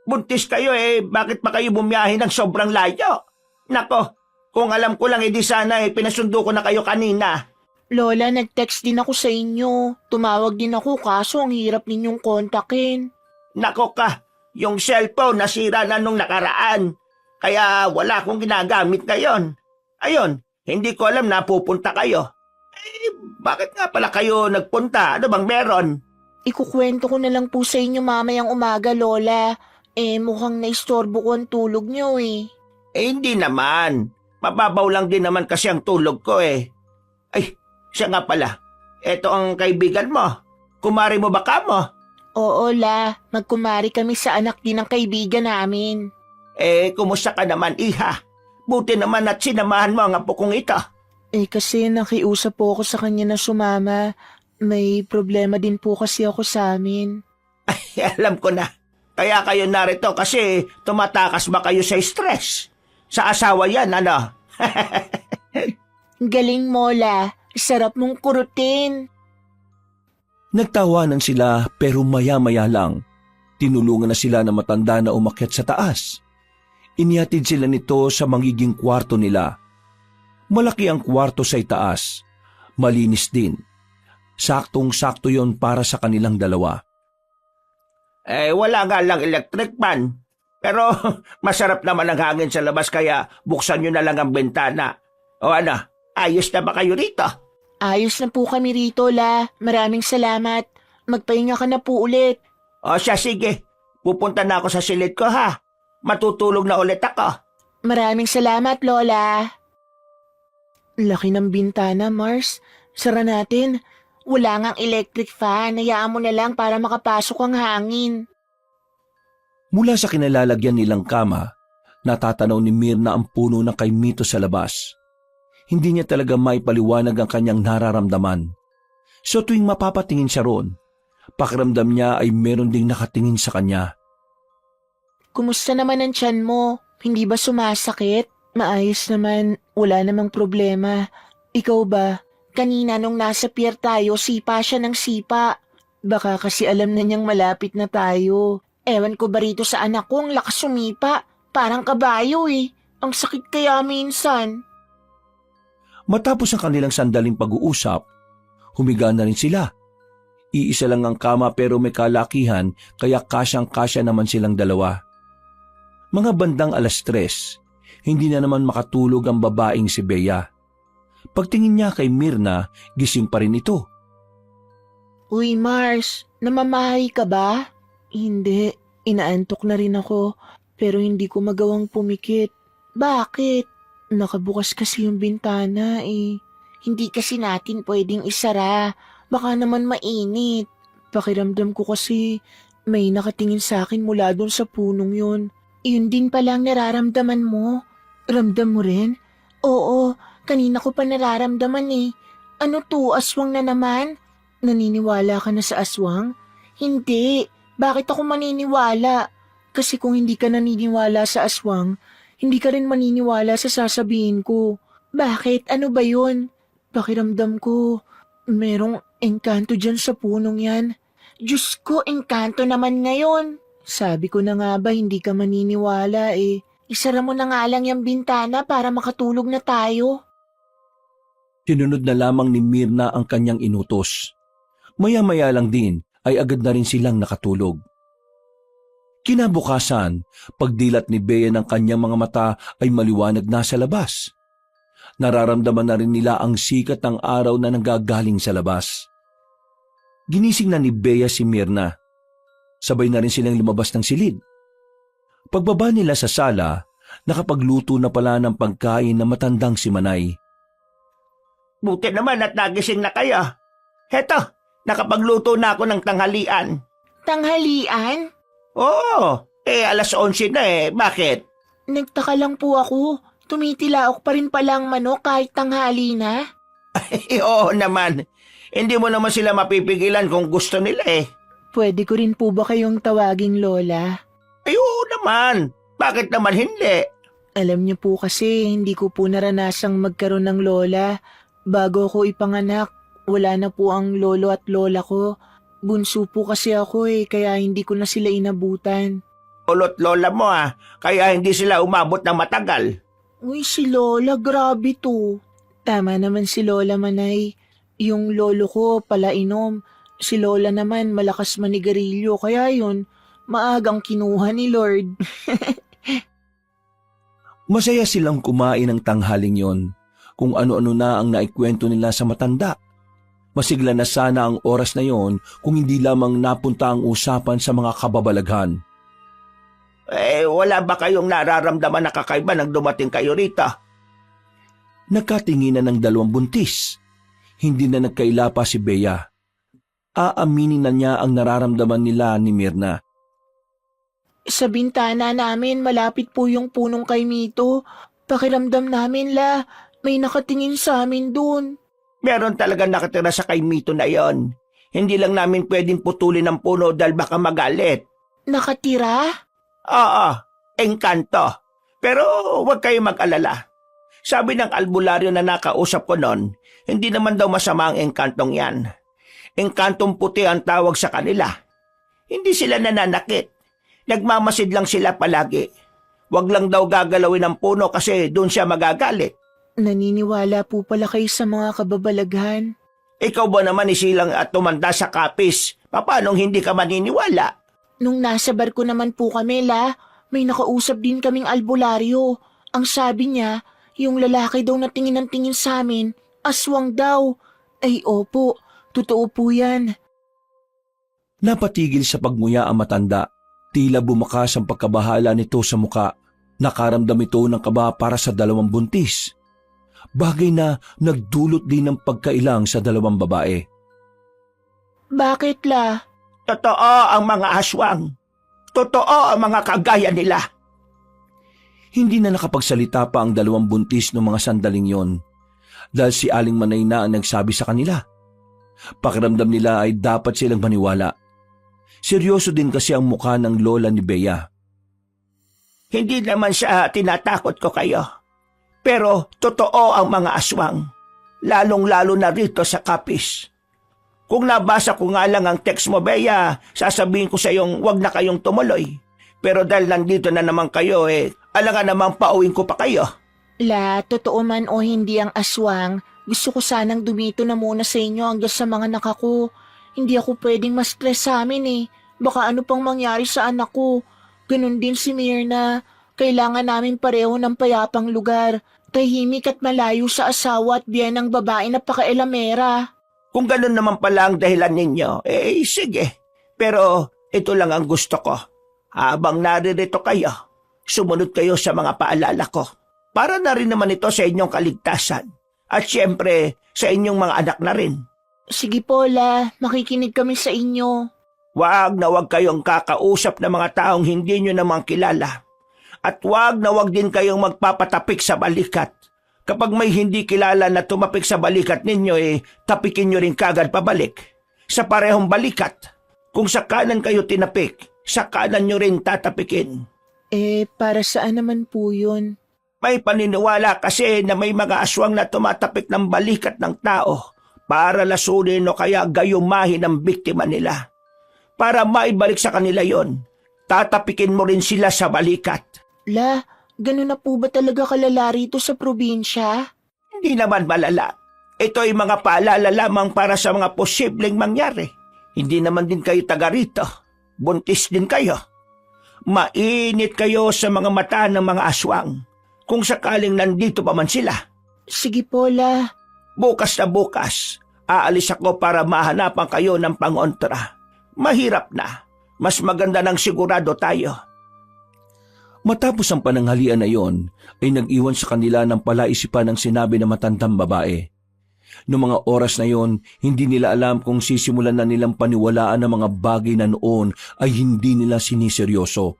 Buntis kayo bakit pa kayo bumiyahe ng sobrang layo? Nako, kung alam ko lang di sana pinasundo ko na kayo kanina. Lola, nag-text din ako sa inyo. Tumawag din ako kaso ang hirap ninyong kontakin. Nako ka, yung cellphone nasira na nung nakaraan. Kaya wala akong ginagamit ngayon. Ayun, hindi ko alam na pupunta kayo. Bakit nga pala kayo nagpunta? Ano bang meron? Ikukwento ko na lang po sa inyo mamayang umaga, Lola. Mukhang naistorbo ko ang tulog niyo Hindi naman. Mababaw lang din naman kasi ang tulog ko Ay, siya nga pala. Eto ang kaibigan mo. Kumari mo ba ka mo? Oo, La. Magkumari kami sa anak din ng kaibigan namin. Kumusta ka naman, iha? Buti naman at sinamahan mo ang apo kong ito. Kasi nakiusap po ako sa kanya na sumama. May problema din po kasi ako sa amin. Alam ko na. Kaya kayo narito kasi tumatakas ba kayo sa stress? Sa asawa yan, ano? Galing mo, La. Sarap mong kurutin. Nagtawanan sila pero maya-maya lang. Tinulungan na sila na matanda na umakyat sa taas. Inihatid sila nito sa magiging kwarto nila. Malaki ang kwarto sa itaas. Malinis din. Saktong-sakto yon para sa kanilang dalawa. Wala nga lang electric fan. Pero masarap naman ang hangin sa labas kaya buksan nyo na lang ang bintana. O ano, ayos na ba kayo rito? Ayos na po kami rito, La. Maraming salamat. Magpahinga ka na po ulit. O siya, sige. Pupunta na ako sa silid ko, ha? Matutulog na ulit ako. Maraming salamat, Lola. Laki ng bintana, Mars. Sara natin. Wala ngang electric fan. Hayaan mo na lang para makapasok ang hangin. Mula sa kinalalagyan nilang kama, natatanaw ni Mirna ang puno ng kay Mito sa labas. Hindi niya talaga maipaliwanag ang kanyang nararamdaman. So tuwing mapapatingin siya roon, pakiramdam niya ay meron ding nakatingin sa kanya. Kumusta naman ang tiyan mo? Hindi ba sumasakit? Maayos naman. Wala namang problema. Ikaw ba? Kanina nung nasa pier tayo, sipa siya ng sipa. Baka kasi alam na niyang malapit na tayo. Ewan ko ba rito sa anak ko, ang lakas sumipa. Parang kabayo eh. Ang sakit kaya minsan. Matapos ang kanilang sandaling pag-uusap, humiga na rin sila. Iisa lang ang kama pero may kalakihan kaya kasyang-kasya naman silang dalawa. Mga bandang 3:00, hindi na naman makatulog ang babaeng si Bea. Pagtingin niya kay Mirna, gising pa rin ito. Uy Mars, namamahay ka ba? Hindi, inaantok na rin ako pero hindi ko magawang pumikit. Bakit? Nakabukas kasi yung bintana eh. Hindi kasi natin pwedeng isara. Baka naman mainit. Pakiramdam ko kasi may nakatingin sa akin mula dun sa punong yun. Yun din palang nararamdaman mo. Ramdam mo rin? Oo, kanina ko pa nararamdaman eh. Ano to, aswang na naman? Naniniwala ka na sa aswang? Hindi. Bakit ako maniniwala? Kasi kung hindi ka naniniwala sa aswang, hindi ka rin maniniwala sa sasabihin ko. Bakit? Ano ba yun? Pakiramdam ko, merong engkanto dyan sa punong yan. Diyos ko, engkanto naman ngayon. Sabi ko na nga ba hindi ka maniniwala eh. Isara mo na nga lang yung bintana para makatulog na tayo. Sinunod na lamang ni Mirna ang kanyang inutos. Maya-maya lang din ay agad na rin silang nakatulog. Kinabukasan, pagdilat ni Bea ng kanyang mga mata ay maliwanag na sa labas. Nararamdaman na rin nila ang sikat ng araw na nanggagaling sa labas. Ginising na ni Bea si Mirna. Sabay na rin silang lumabas ng silid. Pagbaba nila sa sala, nakapagluto na pala ng pagkain na matandang si Manay. Buti naman at nagising na kayo. Heto, nakapagluto na ako ng tanghalian. Tanghalian? Oo, 11:00 na eh. Bakit? Nagtaka lang po ako. Tumitilaok pa rin pala ang manok kahit tanghali na. Oo naman. Hindi mo naman sila mapipigilan kung gusto nila eh. Pwede ko rin po ba kayong tawaging Lola? Ay, oo naman. Bakit naman hindi? Alam niyo po kasi hindi ko po naranasang magkaroon ng lola. Bago ako ipanganak, wala na po ang lolo at lola ko. Bunso po kasi ako eh, kaya hindi ko na sila inabutan. Lolo't lola mo ah, kaya hindi sila umabot ng matagal. Uy, si Lola, grabe to. Tama naman si Lola Manay. Yung lolo ko pala inom. Si Lola naman malakas manigarilyo, kaya yun, maagang kinuha ni Lord. Masaya silang kumain ng tanghaling yon, kung ano-ano na ang naikwento nila sa matanda. Masigla na sana ang oras na yon kung hindi lamang napunta ang usapan sa mga kababalaghan. Wala ba kayong nararamdaman na kakaiba nang dumating kayo rito? Nagkatinginan ng dalawang buntis. Hindi na nagkaila pa si Bea. Aaminin na niya ang nararamdaman nila ni Mirna. Sa bintana namin, malapit po yung punong kay Mito. Pakiramdam namin, La, May nakatingin sa amin dun. Meron talaga nakatira sa kay Mito na yon. Hindi lang namin pwedeng putulin ang puno dahil baka magalit. Nakatira? Oo, engkanto. Pero huwag kayo mag-alala. Sabi ng albularyo na nakausap ko noon, hindi naman daw masama ang engkantong yan. Engkantong puti ang tawag sa kanila. Hindi sila nananakit. Nagmamasid lang sila palagi. Huwag lang daw gagalawin ang puno kasi doon siya magagalit. Naniniwala po pala kayo sa mga kababalaghan. Ikaw ba naman isilang at tumanda sa kapis? Paano hindi ka maniniwala? Nung nasa barko naman po kami, may nakausap din kaming albularyo. Ang sabi niya, yung lalaki daw na tingin ng tingin sa amin, aswang daw. Ay opo, totoo po yan. Napatigil sa pagmuya ang matanda. Tila bumakas ang pagkabahala nito sa muka. Nakaramdam ito ng kaba para sa dalawang buntis. Bagay na nagdulot din ng pagkailang sa dalawang babae. Bakit Totoo ang mga aswang. Totoo ang mga kagaya nila. Hindi na nakapagsalita pa ang dalawang buntis ng mga sandaling yon dahil si Aling Manay na ang nagsabi sa kanila. Pakiramdam nila ay dapat silang maniwala. Seryoso din kasi ang mukha ng lola ni Bea. Hindi naman siya tinatakot ko kayo. Pero totoo ang mga aswang. Lalong-lalo na rito sa kapis. Kung nabasa ko nga lang ang text mo, Bea, sasabihin ko sa iyong wag na kayong tumuloy. Pero dahil nandito na naman kayo, alangan namang pauwing ko pa kayo. Totoo man o hindi ang aswang, gusto ko sanang dumito na muna sa inyo hanggang sa mga anak ko. Hindi ako pwedeng ma-stress sa amin Baka ano pang mangyari sa anak ko. Ganun din si Mirna. Kailangan namin pareho ng payapang lugar. Tahimik at malayo sa asawa at biyan ng babae na pakailamera. Kung ganun naman pala ang dahilan ninyo, sige. Pero ito lang ang gusto ko. Habang naririto kayo, sumunod kayo sa mga paalala ko. Para na rin naman ito sa inyong kaligtasan. At siyempre, sa inyong mga anak na rin. Sige po, makikinig kami sa inyo. Wag na wag kayong kakausap ng mga taong hindi nyo namang kilala. At wag na wag din kayong magpapatapik sa balikat. Kapag may hindi kilala na tumapik sa balikat ninyo, tapikin nyo rin kagad pabalik. Sa parehong balikat. Kung sa kanan kayo tinapik, sa kanan nyo rin tatapikin. Para saan naman po yun? May paniniwala kasi na may mga aswang na tumatapik ng balikat ng tao para lasunin o kaya gayumahin ang biktima nila. Para maibalik sa kanila yon, tatapikin mo rin sila sa balikat. Ganun na po ba talaga kalala rito sa probinsya? Hindi naman malala. Ito ay mga paalala lamang para sa mga posibleng mangyari. Hindi naman din kayo taga rito. Buntis din kayo. Mainit kayo sa mga mata ng mga aswang. Kung sakaling nandito pa man sila. Sige po, Bukas na bukas, aalis ako para mahanapan kayo ng pangontra. Mahirap na. Mas maganda nang sigurado tayo. Matapos ang pananghalian na iyon, ay nag-iwan sa kanila ng palaisipan ng sinabi ng matandang babae. Noong mga oras na iyon, hindi nila alam kung sisimulan na nilang paniwalaan ng mga bagay na noon ay hindi nila siniseryoso.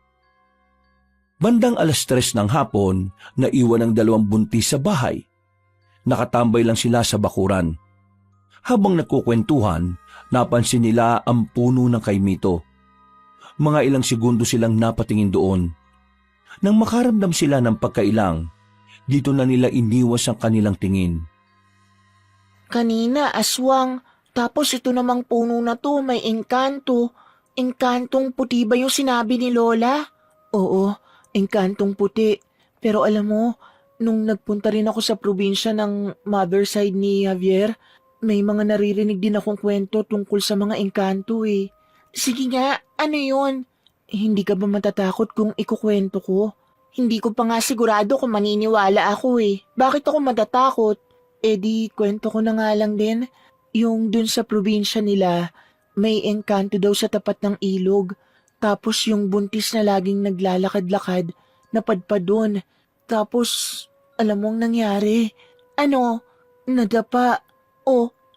Bandang 3:00 ng hapon, naiwan ang dalawang buntis sa bahay. Nakatambay lang sila sa bakuran. Habang nagkukwentuhan, napansin nila ang puno ng kaimito. Mga ilang segundo silang napatingin doon. Nang makaramdam sila ng pagkailang, dito na nila iniwas ang kanilang tingin. Kanina, aswang. Tapos ito namang puno na to, may engkanto. Engkantong puti ba yung sinabi ni Lola? Oo, engkantong puti. Pero alam mo, nung nagpunta rin ako sa probinsya ng mother side ni Javier, may mga naririnig din akong kwento tungkol sa mga engkanto Sige nga, ano yun? Hindi ka ba matatakot kung ikukwento ko? Hindi ko pa nga sigurado kung maniniwala ako Bakit ako matatakot? Di kwento ko na nga lang din. Yung dun sa probinsya nila, may engkanto daw sa tapat ng ilog. Tapos yung buntis na laging naglalakad-lakad, napadpad doon. Tapos, alam mong nangyari? Ano? Nadapa.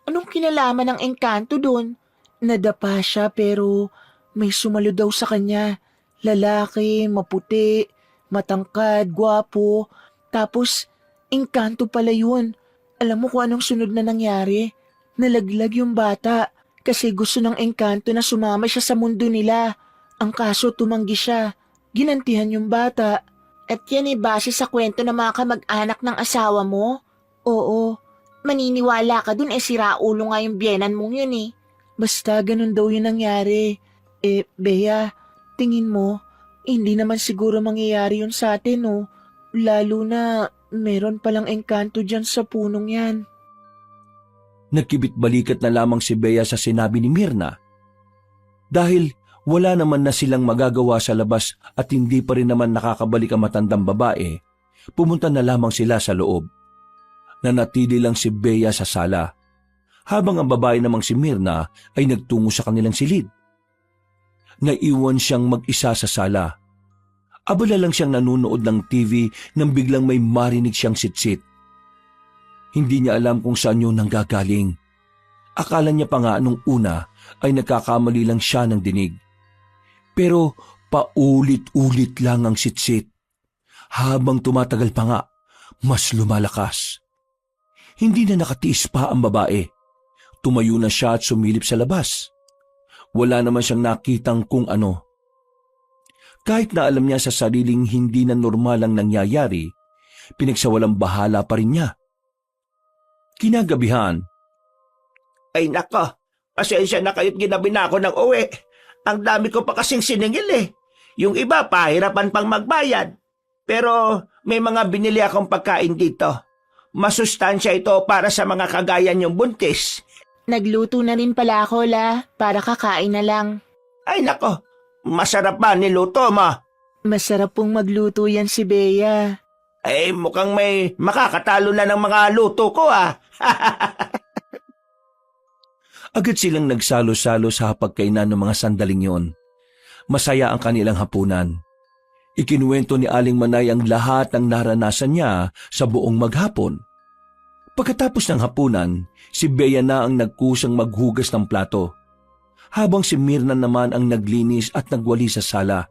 Anong kinalaman ng engkanto doon? Nadapa siya pero may sumalo daw sa kanya. Lalaki, maputi, matangkad, gwapo. Tapos, engkanto pala yun. Alam mo kung anong sunod na nangyari? Nalaglag yung bata kasi gusto ng engkanto na sumama siya sa mundo nila. Ang kaso tumanggi siya. Ginantihan yung bata. At yan base sa kwento ng mga kamag-anak ng asawa mo? Oo. Maniniwala ka dun siraulo nga yung biyenan mong yun Basta ganun daw yung nangyari. Bea, tingin mo, hindi naman siguro mangyayari yun sa atin Lalo na meron palang engkanto dyan sa punong yan. Nagkibit-balikat na lamang si Bea sa sinabi ni Mirna. Dahil wala naman na silang magagawa sa labas at hindi pa rin naman nakakabalik ang matandang babae, pumunta na lamang sila sa loob. Nanatili lang si Bea sa sala, habang ang babae namang si Mirna ay nagtungo sa kanilang silid. Naiwan siyang mag-isa sa sala. Abala lang siyang nanunood ng TV nang biglang may marinig siyang sitsit. Hindi niya alam kung saan yun nanggagaling. Akala niya pa nga nung una ay nagkakamali lang siya ng dinig. Pero paulit-ulit lang ang sitsit. Habang tumatagal pa nga, mas lumalakas. Hindi na nakatiis pa ang babae. Tumayo na siya at sumilip sa labas. Wala naman siyang nakitang kung ano. Kahit na alam niya sa sariling hindi na normal ang nangyayari, pinagsawalang bahala pa rin niya. Kinagabihan, Ay nako, pasensya na kayo't ginabi na ako ng uwi. Ang dami ko pa kasing siningil Yung iba pahirapan pang magbayad. Pero may mga binili akong pagkain dito. Masustansya ito para sa mga kagaya niyong buntis. Nagluto na rin pala ako, para kakain na lang. Ay nako, masarap ba niluto mo? Masarap pong magluto yan si Bea. Ay mukhang may makakatalo na ng mga luto ko agad silang nagsalo-salo sa hapagkainan ng mga sandaling yon. Masaya ang kanilang hapunan. Ikinuwento ni Aling Manay ang lahat ng naranasan niya sa buong maghapon. Pagkatapos ng hapunan, si Bea na ang nagkusang maghugas ng plato, habang si Mirna naman ang naglinis at nagwali sa sala.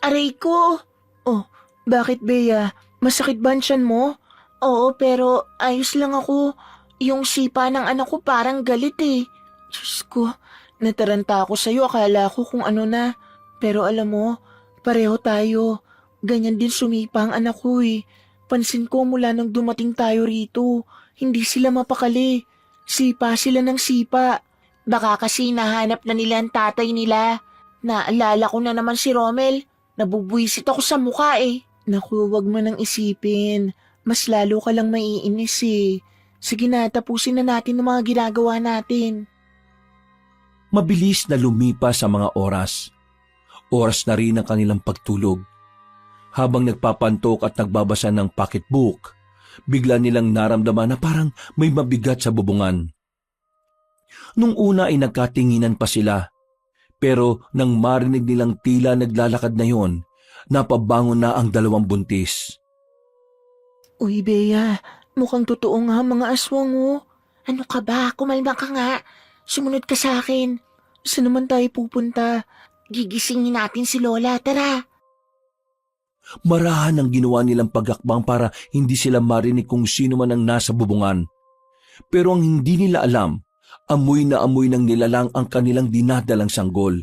Aray ko! Oh, bakit Bea? Masakit ba ang tiyan mo? Oo, pero ayos lang ako. Yung sipa ng anak ko parang galit Diyos ko, nataranta ako sa'yo. Akala ko kung ano na. Pero alam mo, pareho tayo. Ganyan din sumipa ang anak ko Pansin ko mula nang dumating tayo rito. Hindi sila mapakali. Sipa sila ng sipa. Baka kasi nahanap na nila ang tatay nila. Naalala ko na naman si Romel. Nabubwisit ako sa mukha Naku, wag mo nang isipin. Mas lalo ka lang maiinis Sige na, tapusin na natin ang mga ginagawa natin. Mabilis na lumipas ang mga oras. Oras na rin ang kanilang pagtulog. Habang nagpapantok at nagbabasa ng pocketbook, bigla nilang naramdaman na parang may mabigat sa bubungan. Nung una ay nagkatinginan pa sila, pero nang marinig nilang tila naglalakad na yon, napabangon na ang dalawang buntis. Uy, Bea, mukhang totoo nga mga aswang Ano ka ba? Kumalma ka nga. Sumunod ka sa akin. Saan naman tayo pupunta? Gigisingin natin si Lola, tara. Marahan ang ginawa nilang pagakbang para hindi sila marinig kung sino man ang nasa bubungan. Pero ang hindi nila alam, amoy na amoy ng nilalang ang kanilang dinadalang sanggol.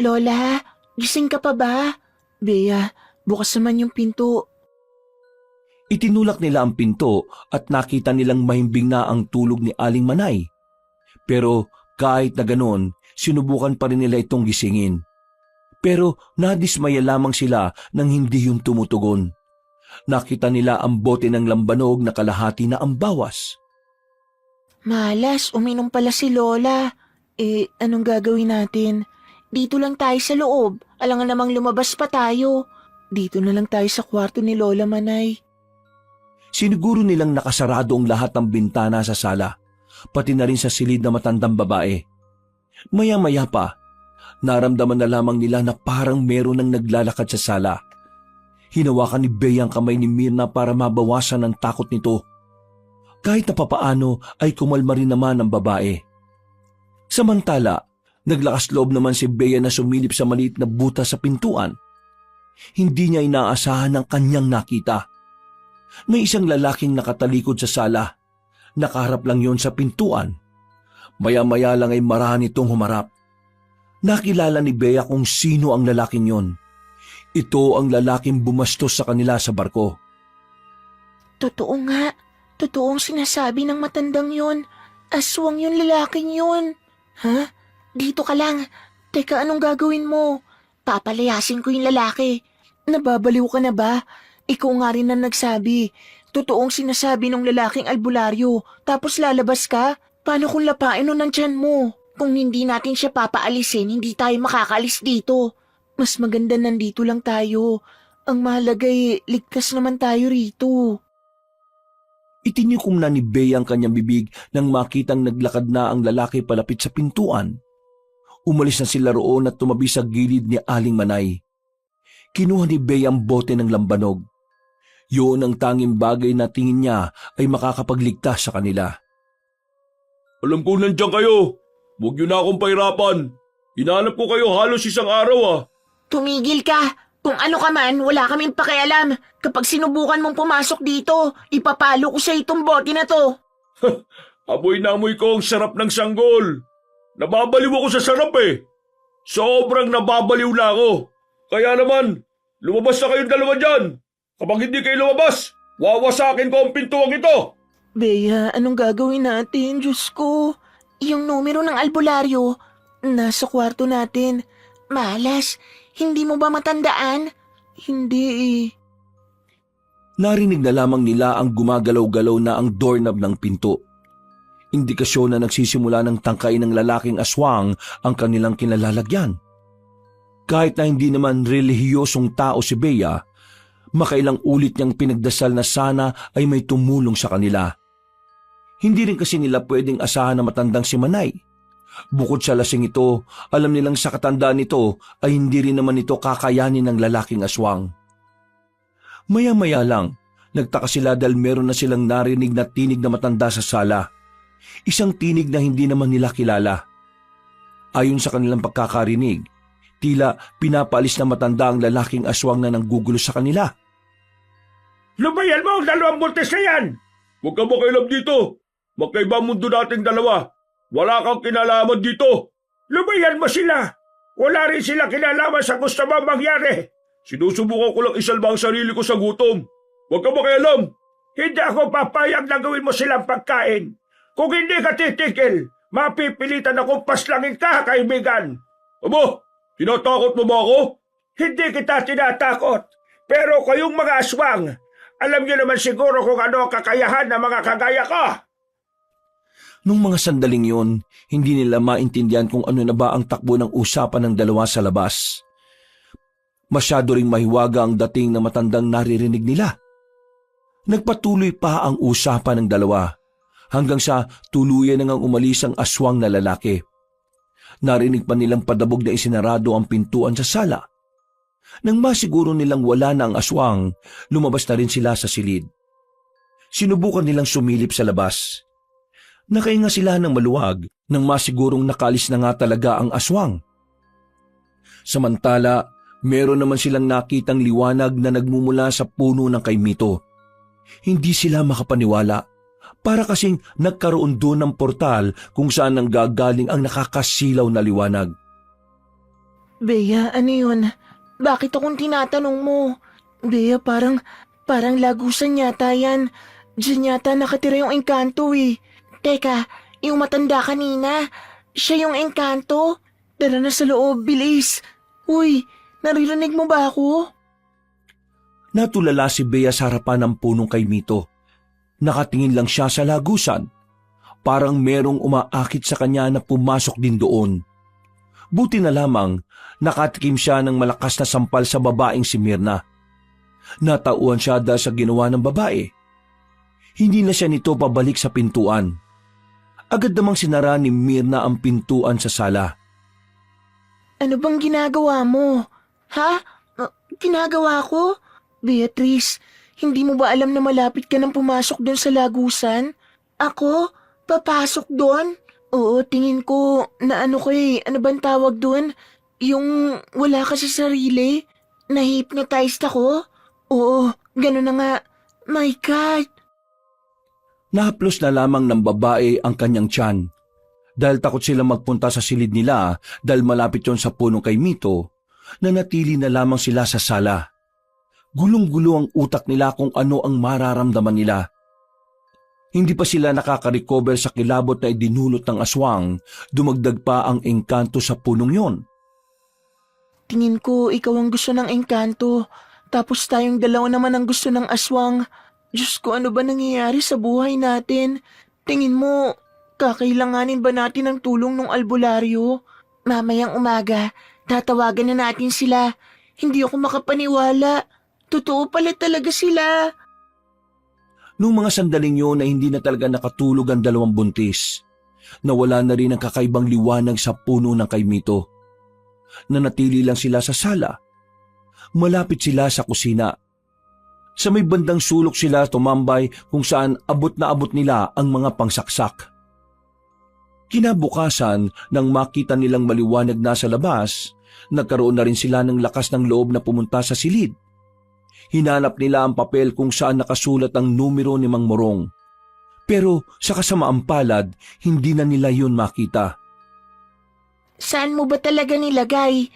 Lola, gising ka pa ba? Bea, bukas naman yung pinto. Itinulak nila ang pinto at nakita nilang mahimbing na ang tulog ni Aling Manay. Pero kahit na ganon, sinubukan pa rin nila itong gisingin. Pero nadismaya lamang sila nang hindi yung tumutugon. Nakita nila ang bote ng lambanog na kalahati na ang bawas. Malas, uminom pala si Lola. Anong gagawin natin? Dito lang tayo sa loob. Alangan namang lumabas pa tayo. Dito na lang tayo sa kwarto ni Lola Manay. Siniguro nilang nakasarado ang lahat ng bintana sa sala, pati na rin sa silid na matandang babae. Maya-maya pa, naramdaman na lamang nila na parang meron nang naglalakad sa sala. Hinawakan ni Bea ang kamay ni Mirna para mabawasan ang takot nito. Kahit na papaano ay kumalma rin naman ang babae. Samantala, naglakas loob naman si Bea na sumilip sa maliit na butas sa pintuan. Hindi niya inaasahan ang kanyang nakita. May isang lalaking nakatalikod sa sala. Nakaharap lang yon sa pintuan. Maya-maya lang ay marami itong humarap. Nakilala ni Bea kung sino ang lalaking yon. Ito ang lalaking bumastos sa kanila sa barko. Totoo nga. Totoong sinasabi ng matandang yon. Aswang yung lalaking yon. Ha? Dito ka lang. Teka, anong gagawin mo? Papalayasin ko yung lalaki. Nababaliw ka na ba? Ikaw nga rin na nagsabi. Totoong sinasabi ng lalaking albularyo. Tapos lalabas ka? Paano kung lapain nun ng tiyan mo? Kung hindi natin siya papaalisin, hindi tayo makakaalis dito. Mas maganda nandito lang tayo. Ang mahalagay, ligtas naman tayo rito. Itinikom na ni Bea ang kanyang bibig nang makitang naglakad na ang lalaki palapit sa pintuan. Umalis na sila roon at tumabi sa gilid ni Aling Manay. Kinuha ni Bea ang bote ng lambanog. Yun ang tanging bagay na tingin niya ay makakapagligtas sa kanila. Alam ko nandiyan kayo. Huwag niyo na akong pahirapan. Hinahanap ko kayo halos isang araw. Tumigil ka! Kung ano ka man, wala kaming pakialam. Kapag sinubukan mong pumasok dito, ipapalo ko sa itong bote na to. Amoy na amoy ko ang sarap ng sanggol. Nababaliw ako sa sarap eh. Sobrang nababaliw na ako. Kaya naman, lumabas na kayong dalawa dyan. Kapag hindi kayo lumabas, wawasakin ko ang pintuang ito. Bea, anong gagawin natin? Diyos ko. Yung numero ng albularyo, nasa kwarto natin. Malas, hindi mo ba matandaan? Hindi eh. Narinig na lamang nila ang gumagalaw-galaw na ang doorknob ng pinto. Indikasyon na nagsisimula ng tangkay ng lalaking aswang ang kanilang kinalalagyan. Kahit na hindi naman relihiyosong tao si Bea, makailang ulit niyang pinagdasal na sana ay may tumulong sa kanila. Hindi rin kasi nila pwedeng asahan na matandang si Manay. Bukod sa lasing ito, alam nilang sa katandaan nito ay hindi rin naman ito kakayanin ng lalaking aswang. Maya-maya lang, nagtaka sila dahil meron na silang narinig na tinig na matanda sa sala. Isang tinig na hindi naman nila kilala. Ayon sa kanilang pagkakarinig, tila pinapaalis na matanda ang lalaking aswang na nanggugulo sa kanila. Lumayan mo ang dalawang buntis na yan! Huwag ka makailam dito! Magkaiba mundo nating dalawa! Wala kang kinalaman dito! Lumayan mo sila! Wala rin sila kinalaman sa gusto mong mangyari! Sinusubukan ko lang isalba ang sarili ko sa gutom. Huwag ka makialam! Hindi ako papayag na gawin mo silang pagkain. Kung hindi ka titigil, mapipilitan akong paslangin ka, kaibigan. Aba, tinatakot mo ba ako? Hindi kita tinatakot. Pero kayong mga aswang, alam niyo naman siguro kung ano ang kakayahan ng mga kagaya ka. Nung mga sandaling yon, hindi nila maintindihan kung ano na ba ang takbo ng usapan ng dalawa sa labas. Masyado ring mahiwaga ang dating na matandang naririnig nila. Nagpatuloy pa ang usapan ng dalawa hanggang sa tuluyan na ngang umalis ang aswang na lalaki. Narinig pa nilang padabog na isinarado ang pintuan sa sala. Nang masiguro nilang wala na ang aswang, lumabas na rin sila sa silid. Sinubukan nilang sumilip sa labas. Nakahinga sila ng maluwag nang masigurong nakalis na nga talaga ang aswang. Samantala, meron naman silang nakitang liwanag na nagmumula sa puno ng kaimito. Hindi sila makapaniwala. Para kasing nagkaroon doon ng portal kung saan nanggagaling ang nakakasilaw na liwanag. Bea, ano yun? Bakit akong tinatanong mo? Bea, parang lagusan yata yan. Diyan yata nakatira yung engkanto eh. Teka, yung matanda kanina, siya yung engkanto? Tara na sa loob, bilis. Uy, naririnig mo ba ako? Natulala si Bea sa harapan ng punong kaimito. Nakatingin lang siya sa lagusan. Parang merong umaakit sa kanya na pumasok din doon. Buti na lamang, nakatikim siya ng malakas na sampal sa babaeng si Mirna. Natauhan siya dahil sa ginawa ng babae. Hindi na siya nito pabalik sa pintuan. Agad namang sinara ni Mirna ang pintuan sa sala. Ano bang ginagawa mo? Ha? Ginagawa ko? Beatrice, hindi mo ba alam na malapit ka nang pumasok doon sa lagusan? Ako? Papasok doon? Oo, tingin ko na ano ko eh. Ano bang tawag doon? Yung wala ka sa sarili? Na-hypnotized ako? Oo, gano'n na nga. My God! Nahaplos na lamang ng babae ang kanyang tiyan. Dahil takot sila magpunta sa silid nila dahil malapit yon sa punong kay Mito, nanatili na lamang sila sa sala. Gulong-gulo ang utak nila kung ano ang mararamdaman nila. Hindi pa sila nakaka-recover sa kilabot na idinulot ng aswang, dumagdag pa ang engkanto sa punong yon. Tingin ko ikaw ang gusto ng engkanto, tapos tayong dalawa naman ang gusto ng aswang. Diyos ko, ano ba nangyayari sa buhay natin? Tingin mo, kakailanganin ba natin ng tulong ng albularyo? Mamayang umaga, tatawagan na natin sila. Hindi ako makapaniwala. Totoo pala talaga sila. Nung mga sandaling yun na hindi na talaga nakatulog ang dalawang buntis, nawala na rin ang kakaibang liwanag sa puno ng kay Mito. Nanatili lang sila sa sala. Malapit sila sa kusina. Sa may bandang sulok sila tumambay kung saan abot na abot nila ang mga pangsaksak. Kinabukasan, nang makita nilang maliwanag na sa labas, nagkaroon na rin sila ng lakas ng loob na pumunta sa silid. Hinanap nila ang papel kung saan nakasulat ang numero ni Mang Morong. Pero sa kasamaang palad, hindi na nila yun makita. Saan mo ba talaga nilagay?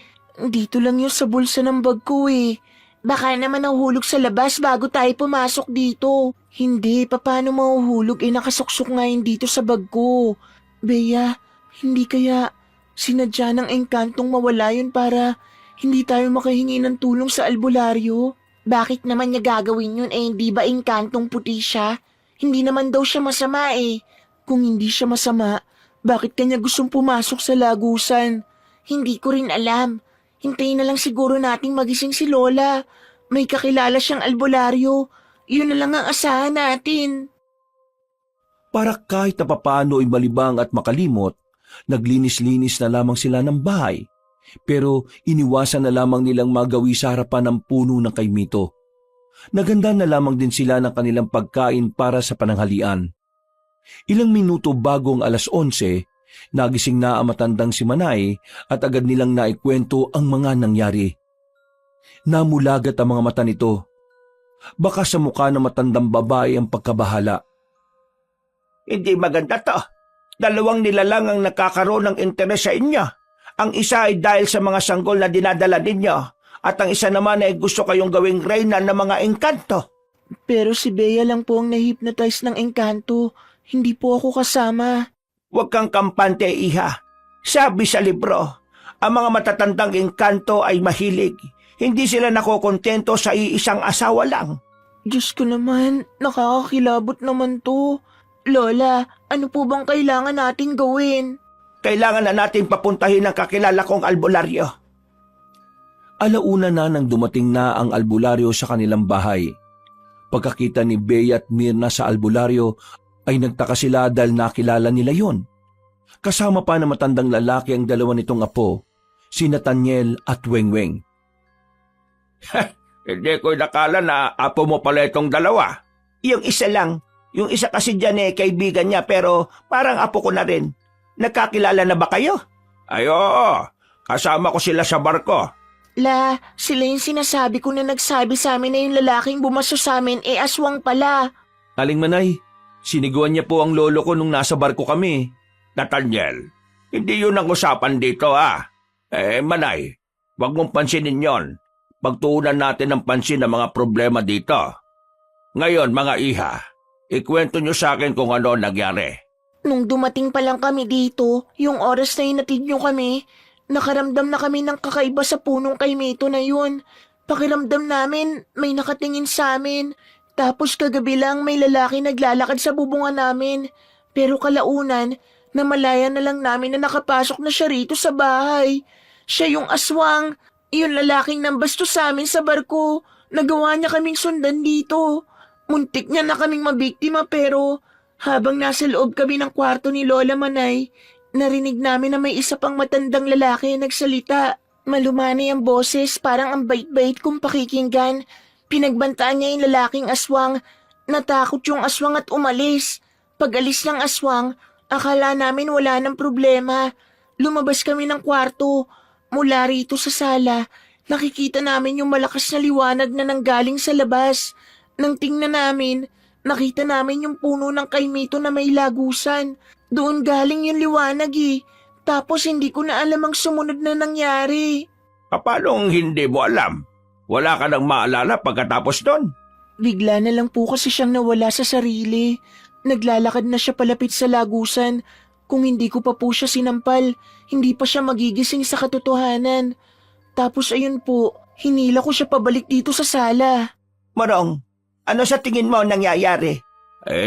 Dito lang yun sa bulsa ng bag ko eh. Baka naman nahuhulog sa labas bago tayo pumasok dito. Hindi, paano mahuhulog? Nakasuksok nga yun dito sa bag ko. Bea, hindi kaya sinadya ng engkantong mawala yun para hindi tayo makahingi ng tulong sa albularyo? Bakit naman niya gagawin yun hindi ba engkantong puti siya? Hindi naman daw siya masama eh. Kung hindi siya masama, bakit kanya gustong pumasok sa lagusan? Hindi ko rin alam. Hintayin na lang siguro nating magising si Lola. May kakilala siyang albularyo. Yun na lang ang asahan natin. Para kahit na papaano ay malibang at makalimot, naglinis-linis na lamang sila ng bahay. Pero iniwasan na lamang nilang magawi sa harapan ng puno ng kay Mito. Naganda na lamang din sila ng kanilang pagkain para sa pananghalian. Ilang minuto bago ang 11:00, nagising na ang matandang si Manay at agad nilang naikwento ang mga nangyari. Namulagat ang mga mata nito. Baka sa mukha ng matandang babae ang pagkabahala. Hindi maganda to. Dalawang nilalang ang nakakaroon ng interes sa inyo. Ang isa ay dahil sa mga sanggol na dinadala ninyo at ang isa naman ay gusto kayong gawing reyna ng mga engkanto. Pero si Bea lang po ang na-hypnotize ng engkanto. Hindi po ako kasama. Huwag kang kampante, iha. Sabi sa libro, ang mga matatandang engkanto ay mahilig. Hindi sila nakokontento sa iisang asawa lang. Diyos ko naman, nakakakilabot naman to. Lola, ano po bang kailangan natin gawin? Kailangan na natin papuntahin ang kakilala kong albularyo. Alauna na nang dumating na ang albularyo sa kanilang bahay. Pagkakita ni Bea at Mirna sa albularyo ay nagtaka sila dahil nakilala nila yon. Kasama pa na matandang lalaki ang dalawa nitong apo, si Nathaniel at Wengweng. Hindi ko nakala na apo mo pala itong dalawa. Yung isa lang. Yung isa kasi dyan kaibigan niya pero parang apo ko na rin. Nagkakilala na ba kayo? Ay oo, kasama ko sila sa barko. La, sila yung sinasabi ko na nagsabi sa amin na yung lalaking bumaso sa amin aswang pala. Aling Manay, siniguan niya po ang lolo ko nung nasa barko kami. Nathaniel, hindi yun ang usapan dito Manay, wag mong pansinin yon. Pagtuunan natin ng pansin ang mga problema dito. Ngayon mga iha, ikwento nyo sa akin kung ano nangyari. Nung dumating pa lang kami dito, yung oras na hinatid nyo kami, nakaramdam na kami ng kakaiba sa punong kay Mito na yun. Pakiramdam namin, may nakatingin sa amin. Tapos kagabi lang may lalaki naglalakad sa bubungan namin. Pero kalaunan, namalaya na lang namin na nakapasok na siya rito sa bahay. Siya yung aswang, yung lalaking nambastos sa amin sa barko. Nagawa niya kaming sundan dito. Muntik niya na kaming mabiktima pero habang nasa loob kami ng kwarto ni Lola Manay, narinig namin na may isa pang matandang lalaki nagsalita. Malumanay ang boses, parang ang bait-bait kong pakikinggan. Pinagbantaan niya yung lalaking aswang. Natakot yung aswang at umalis. Pag alis ng aswang, akala namin wala ng problema. Lumabas kami ng kwarto. Mula rito sa sala, nakikita namin yung malakas na liwanag na nanggaling sa labas. Nang tingnan namin, nakita namin yung puno ng kaimito na may lagusan. Doon galing yung liwanag eh. Tapos hindi ko na alam ang sumunod na nangyari. Paano hindi mo alam? Wala ka nang maalala pagkatapos nun? Bigla na lang po kasi siyang nawala sa sarili. Naglalakad na siya palapit sa lagusan. Kung hindi ko pa po siya sinampal, hindi pa siya magigising sa katotohanan. Tapos ayun po, hinila ko siya pabalik dito sa sala. Morong, ano sa tingin mo nangyayari?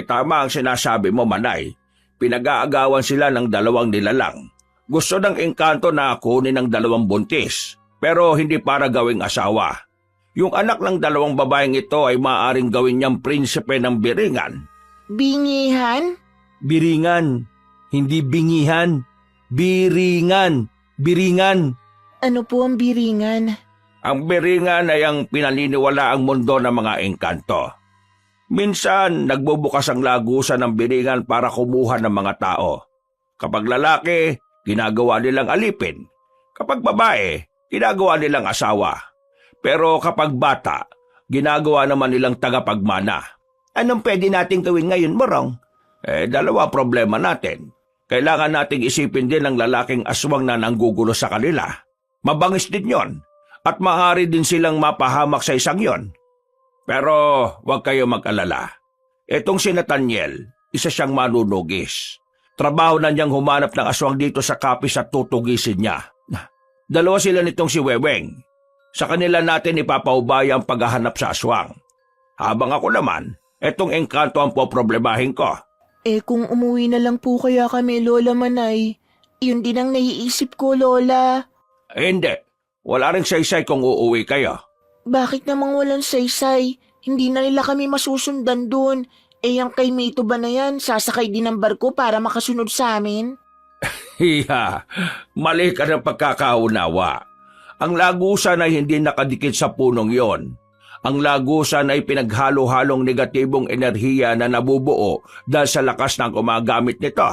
Tama ang sinasabi mo, Manay. Pinag-aagawan sila ng dalawang nilalang. Gusto ng engkanto na kunin ng dalawang buntis, pero hindi para gawing asawa. Yung anak ng dalawang babaeng ito ay maaaring gawin niyang prinsipe ng Biringan. Bingihan? Biringan, hindi bingihan. Biringan, biringan. Ano po ang biringan? Ang Biringan ay ang pinaniniwalaang mundo ng mga engkanto. Minsan, nagbubukas ang lagusan ng Biringan para kumuha ng mga tao. Kapag lalaki, ginagawa nilang alipin. Kapag babae, ginagawa nilang asawa. Pero kapag bata, ginagawa naman nilang tagapagmana. Anong pwede nating gawin ngayon, Morong? Dalawa problema natin. Kailangan nating isipin din ang lalaking aswang na nanggugulo sa kanila. Mabangis din yon, at maaari din silang mapahamak sa isang yon. Pero huwag kayo mag-alala. Itong si Nathaniel, isa siyang manunugis. Trabaho na niyang humanap ng aswang dito sa kapis at tutugisin niya. Dalawa sila nitong si Weweng. Sa kanila natin ipapaubaya ang paghahanap sa aswang. Habang ako naman, etong engkanto ang poproblemahin ko. Kung umuwi na lang po kaya kami, Lola Manay, yun din ang naiisip ko, Lola. Hindi, wala rin saysay kung uuwi kayo. Bakit namang walang saysay? Hindi na nila kami masusundan dun. Ang kay Mito ba na yan, sasakay din ng barko para makasunod sa amin? Hiya, mali ka ng pagkakaunawa. Ang lagusan ay hindi nakadikit sa punong yon. Ang lagusan ay pinaghalo-halong negatibong enerhiya na nabubuo dahil sa lakas ng gumagamit nito.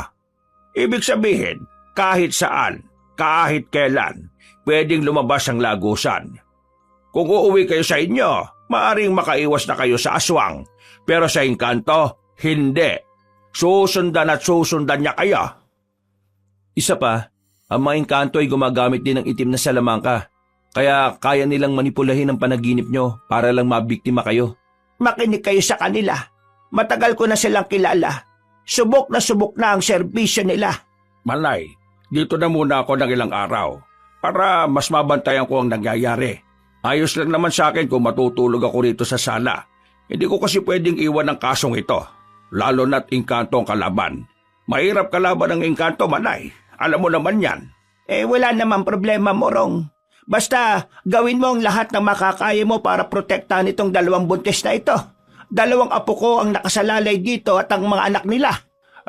Ibig sabihin, kahit saan, kahit kailan, pwedeng lumabas ang lagusan. Kung uuwi kayo sa inyo, maaring makaiwas na kayo sa aswang. Pero sa engkanto, hindi. Susundan at susundan niya kayo. Isa pa, ang mga engkanto ay gumagamit din ng itim na salamangka. Kaya kaya nilang manipulahin ang panaginip nyo para lang mabiktima kayo. Makinig kayo sa kanila. Matagal ko na silang kilala. Subok na ang serbisyo nila. Manay, dito na muna ako ng ilang araw para mas mabantayan ko ang nangyayari. Ayos lang naman sa akin kung matutulog ako rito sa sala. Hindi ko kasi pwedeng iwan ang kasong ito, lalo na't engkanto ang kalaban. Mahirap kalaban ng engkanto, Manay. Alam mo naman yan. Wala namang problema, Morong. Basta gawin mo ang lahat ng makakaya mo para protektahan itong dalawang buntis na ito. Dalawang apo ko ang nakasalalay dito at ang mga anak nila.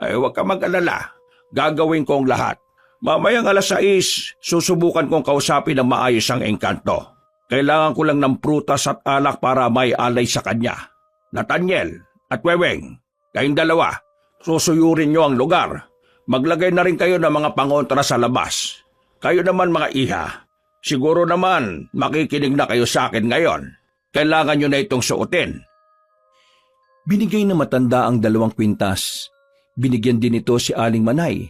Huwag ka mag-alala. Gagawin ko ang lahat. Mamayang 6:00, susubukan kong kausapin ng maayos ang engkanto. Kailangan ko lang ng prutas at alak para may alay sa kanya. Nathaniel at Weweng, kayong dalawa, susuyurin niyo ang lugar. Maglagay na rin kayo ng mga pangontra sa labas. Kayo naman mga iha, siguro naman makikinig na kayo sa akin ngayon. Kailangan niyo na itong suotin. Binigay na matanda ang 2 kwintas. Binigyan din ito si Aling Manay.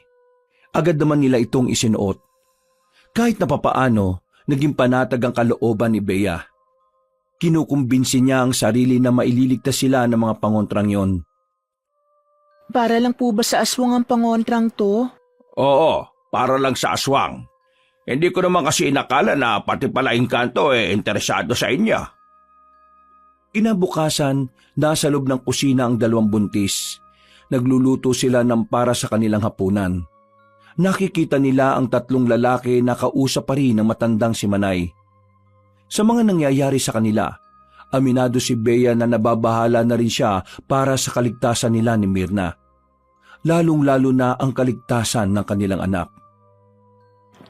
Agad naman nila itong isinuot. Kahit na papaano, naging panatag ang kalooban ni Bea. Kinukumbinsi niya ang sarili na maililigtas sila ng mga pangontrang yon. Para lang po ba sa aswang ang pangontrang to? Oo, para lang sa aswang. Hindi ko naman kasi inakala na pati pala engkanto interesado sa inyo. Kinabukasan, nasa loob ng kusina ang 2 buntis. Nagluluto sila ng para sa kanilang hapunan. Nakikita nila ang 3 lalaki na kausap pa rin ng matandang si Manay. Sa mga nangyayari sa kanila, aminado si Bea na nababahala na rin siya para sa kaligtasan nila ni Mirna. Lalong-lalo na ang kaligtasan ng kanilang anak.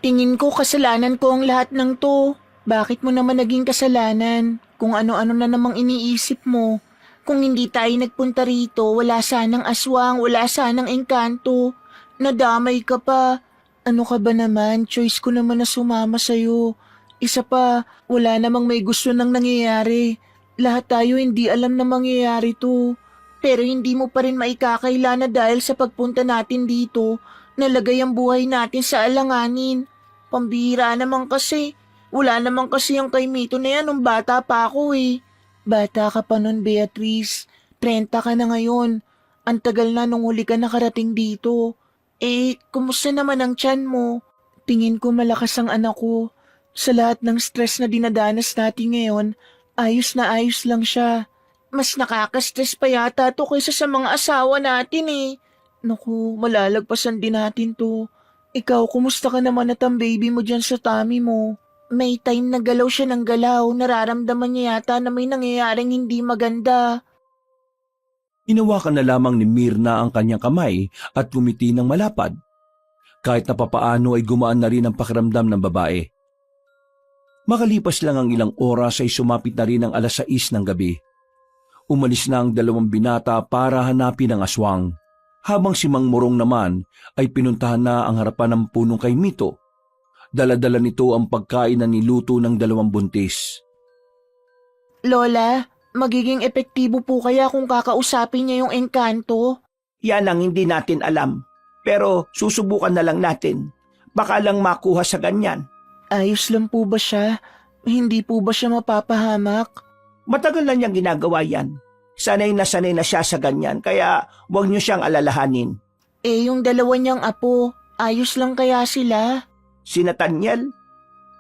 Tingin ko kasalanan ko ang lahat ng to. Bakit mo naman naging kasalanan? Kung ano-ano na namang iniisip mo. Kung hindi tayo nagpunta rito, wala sanang aswang, wala sanang engkanto. Nadamay ka pa. Ano ka ba naman? Choice ko naman na sumama sa'yo. Isa pa, wala namang may gusto nang nangyayari. Lahat tayo hindi alam na mangyayari to. Pero hindi mo pa rin maikakaila na dahil sa pagpunta natin dito, nalagay ang buhay natin sa alanganin. Pambihira naman kasi. Wala naman kasi ang kay Mito na yan nung bata pa ako eh. Bata ka pa nun, Beatrice. 30 ka na ngayon. Ang tagal na nung huli ka nakarating dito. Kumusta naman ang tiyan mo? Tingin ko malakas ang anak ko. Sa lahat ng stress na dinadanas natin ngayon, ayos na ayos lang siya. Mas nakaka-stress pa yata to kaysa sa mga asawa natin eh. Naku, malalagpasan din natin to. Ikaw, kumusta ka naman at ang baby mo dyan sa tummy mo? May time na galaw siya ng galaw, nararamdaman niya yata na may nangyayaring hindi maganda. Inawakan na lamang ni Mirna ang kanyang kamay at ngumiti ng malapad. Kahit na papaano ay gumaan na rin ang pakiramdam ng babae. Makalipas lang ang ilang oras ay sumapit na rin ang 6:00 ng gabi. Umalis na ang 2 binata para hanapin ang aswang, habang si Mang Morong naman ay pinuntahan na ang harapan ng punong kay Mito. Dala-dala nito ang pagkain na niluto ng 2 buntis. Lola, magiging epektibo po kaya kung kakausapin niya yung engkanto? Yan ang hindi natin alam. Pero susubukan na lang natin. Baka lang makuha sa ganyan. Ayos lang po ba siya? Hindi po ba siya mapapahamak? Matagal na niyang ginagawa yan. Sanay na siya sa ganyan, kaya huwag niyo siyang alalahanin. Yung 2 niyang apo, ayos lang kaya sila? Si Nathaniel,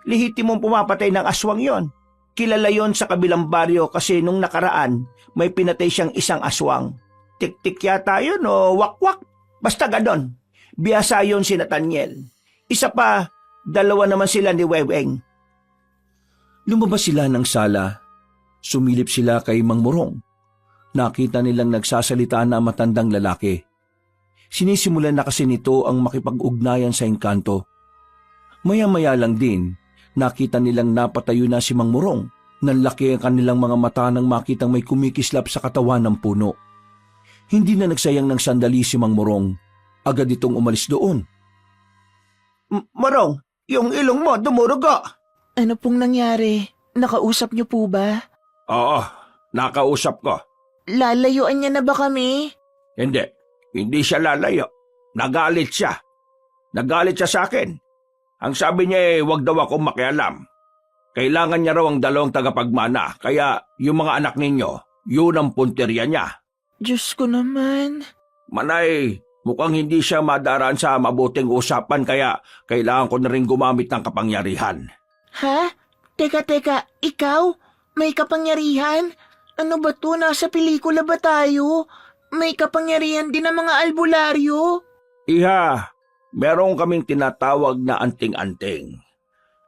lihitimong pumapatay ng aswang yon. Kilala yon sa kabilang baryo kasi nung nakaraan, may pinatay siyang isang aswang. Tik-tik yata yun o wak-wak. Basta ganon. Biyasa yon si Nathaniel. Isa pa, 2 naman sila ni Weweng. Lumabas sila ng sala. Sumilip sila kay Mang Morong. Nakita nilang nagsasalita na ang matandang lalaki. Sinisimulan na kasi nito ang makipag-ugnayan sa engkanto. Maya-maya lang din, nakita nilang napatayo na si Mang Morong. Nanlaki ang kanilang mga mata nang makitang may kumikislap sa katawan ng puno. Hindi na nagsayang ng sandali si Mang Morong. Agad itong umalis doon. Morong, yung ilong mo dumurugo. Ano pong nangyari? Nakausap niyo po ba? Oo, nakausap ko. Lalayuan niya na ba kami? Hindi siya lalayo. Nagalit siya. Nagalit siya sa akin. Ang sabi niya wag daw akong makialam. Kailangan niya raw ang 2 tagapagmana, kaya yung mga anak ninyo, yun ang punteriya niya. Diyos ko naman. Manay, mukhang hindi siya madaraan sa mabuting usapan kaya kailangan ko na rin gumamit ng kapangyarihan. Ha? Teka, ikaw? May kapangyarihan? Ano ba to? Nasa pelikula ba tayo? May kapangyarihan din ang mga albularyo? Iha, meron kaming tinatawag na anting-anting.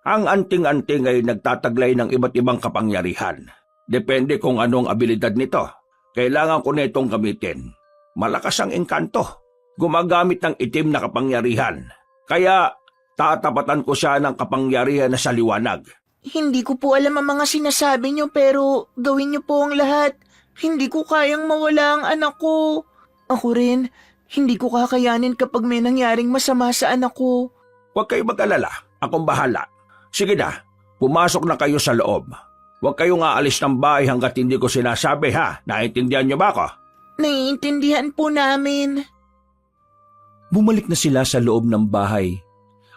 Ang anting-anting ay nagtataglay ng iba't ibang kapangyarihan. Depende kung anong abilidad nito. Kailangan ko na itong gamitin. Malakas ang engkanto. Gumagamit ng itim na kapangyarihan. Kaya tatapatan ko siya ng kapangyarihan na sa liwanag. Hindi ko po alam ang mga sinasabi niyo pero gawin niyo po ang lahat. Hindi ko kayang mawala ang anak ko. Ako rin, hindi ko kakayanin kapag may nangyaring masama sa anak ko. Huwag kayo mag-alala. Akong bahala. Sige na, pumasok na kayo sa loob. Huwag kayong aalis ng bahay hanggat hindi ko sinasabi ha. Naiintindihan niyo ba ako? Naiintindihan po namin. Bumalik na sila sa loob ng bahay.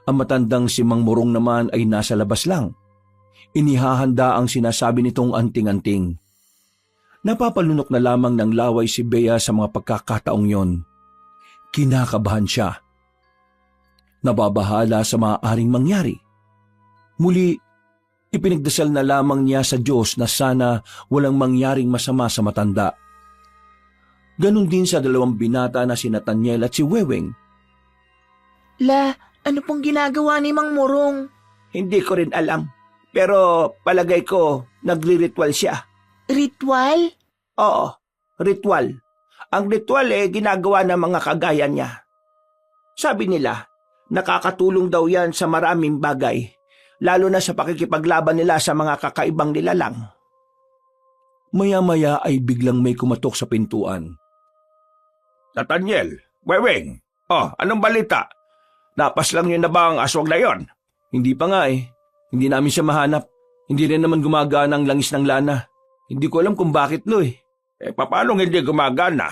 Ang matandang si Mang Morong naman ay nasa labas lang. Inihahanda ang sinasabi nitong anting-anting. Napapalunok na lamang ng laway si Bea sa mga pagkakataong yon. Kinakabahan siya. Nababahala sa maaaring mangyari. Muli, ipinagdasal na lamang niya sa Diyos na sana walang mangyaring masama sa matanda. Ganon din sa 2 binata na si Nathaniel at si Weweng. Ano pong ginagawa ni Mang Morong? Hindi ko rin alam. Pero palagay ko, nagri-ritual siya. Ritual? Oo, ritual. Ang ritual ginagawa ng mga kagaya niya. Sabi nila, nakakatulong daw yan sa maraming bagay, lalo na sa pakikipaglaban nila sa mga kakaibang nilalang. Maya-maya ay biglang may kumatok sa pintuan. Nathaniel, Weweng, anong balita? Napas lang yun na ba ang aswang na yon? Hindi pa nga eh. Hindi namin siya mahanap. Hindi rin naman gumagana ang langis ng lana. Hindi ko alam kung bakit lo eh. Paano hindi gumagana?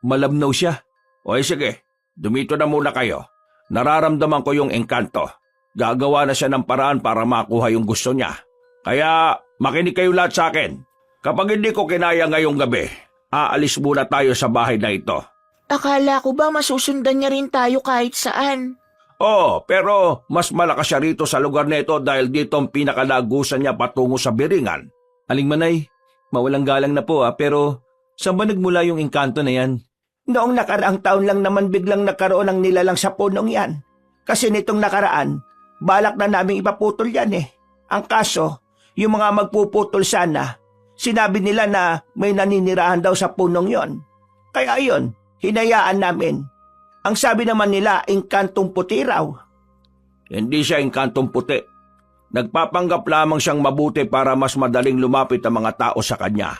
Malabnaw siya. O sige, dumito na muna kayo. Nararamdaman ko yung engkanto. Gagawa na siya ng paraan para makuha yung gusto niya. Kaya makinig kayo lahat sa akin. Kapag hindi ko kinaya ngayong gabi, aalis muna tayo sa bahay na ito. Akala ko ba masusundan niya rin tayo kahit saan? Oo, pero mas malakas siya rito sa lugar na ito dahil dito ang pinakalagusan niya patungo sa Biringan. Aling Manay, mawalang galang na po pero saan ba nagmula yung engkanto na yan? Noong nakaraang taon lang naman biglang nagkaroon ng nilalang sa punong yan. Kasi nitong nakaraan, balak na naming ipaputol yan eh. Ang kaso, yung mga magpuputol sana, sinabi nila na may naninirahan daw sa punong yon. Kaya ayun, hinayaan namin. Ang sabi naman nila, engkantong puti raw. Hindi siya engkantong puti. Nagpapanggap lamang siyang mabuti para mas madaling lumapit ang mga tao sa kanya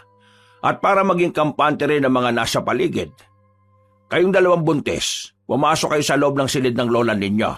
at para maging kampante rin ang mga nasa paligid. Kayong dalawang buntis, pumasok kayo sa loob ng silid ng lola ninyo.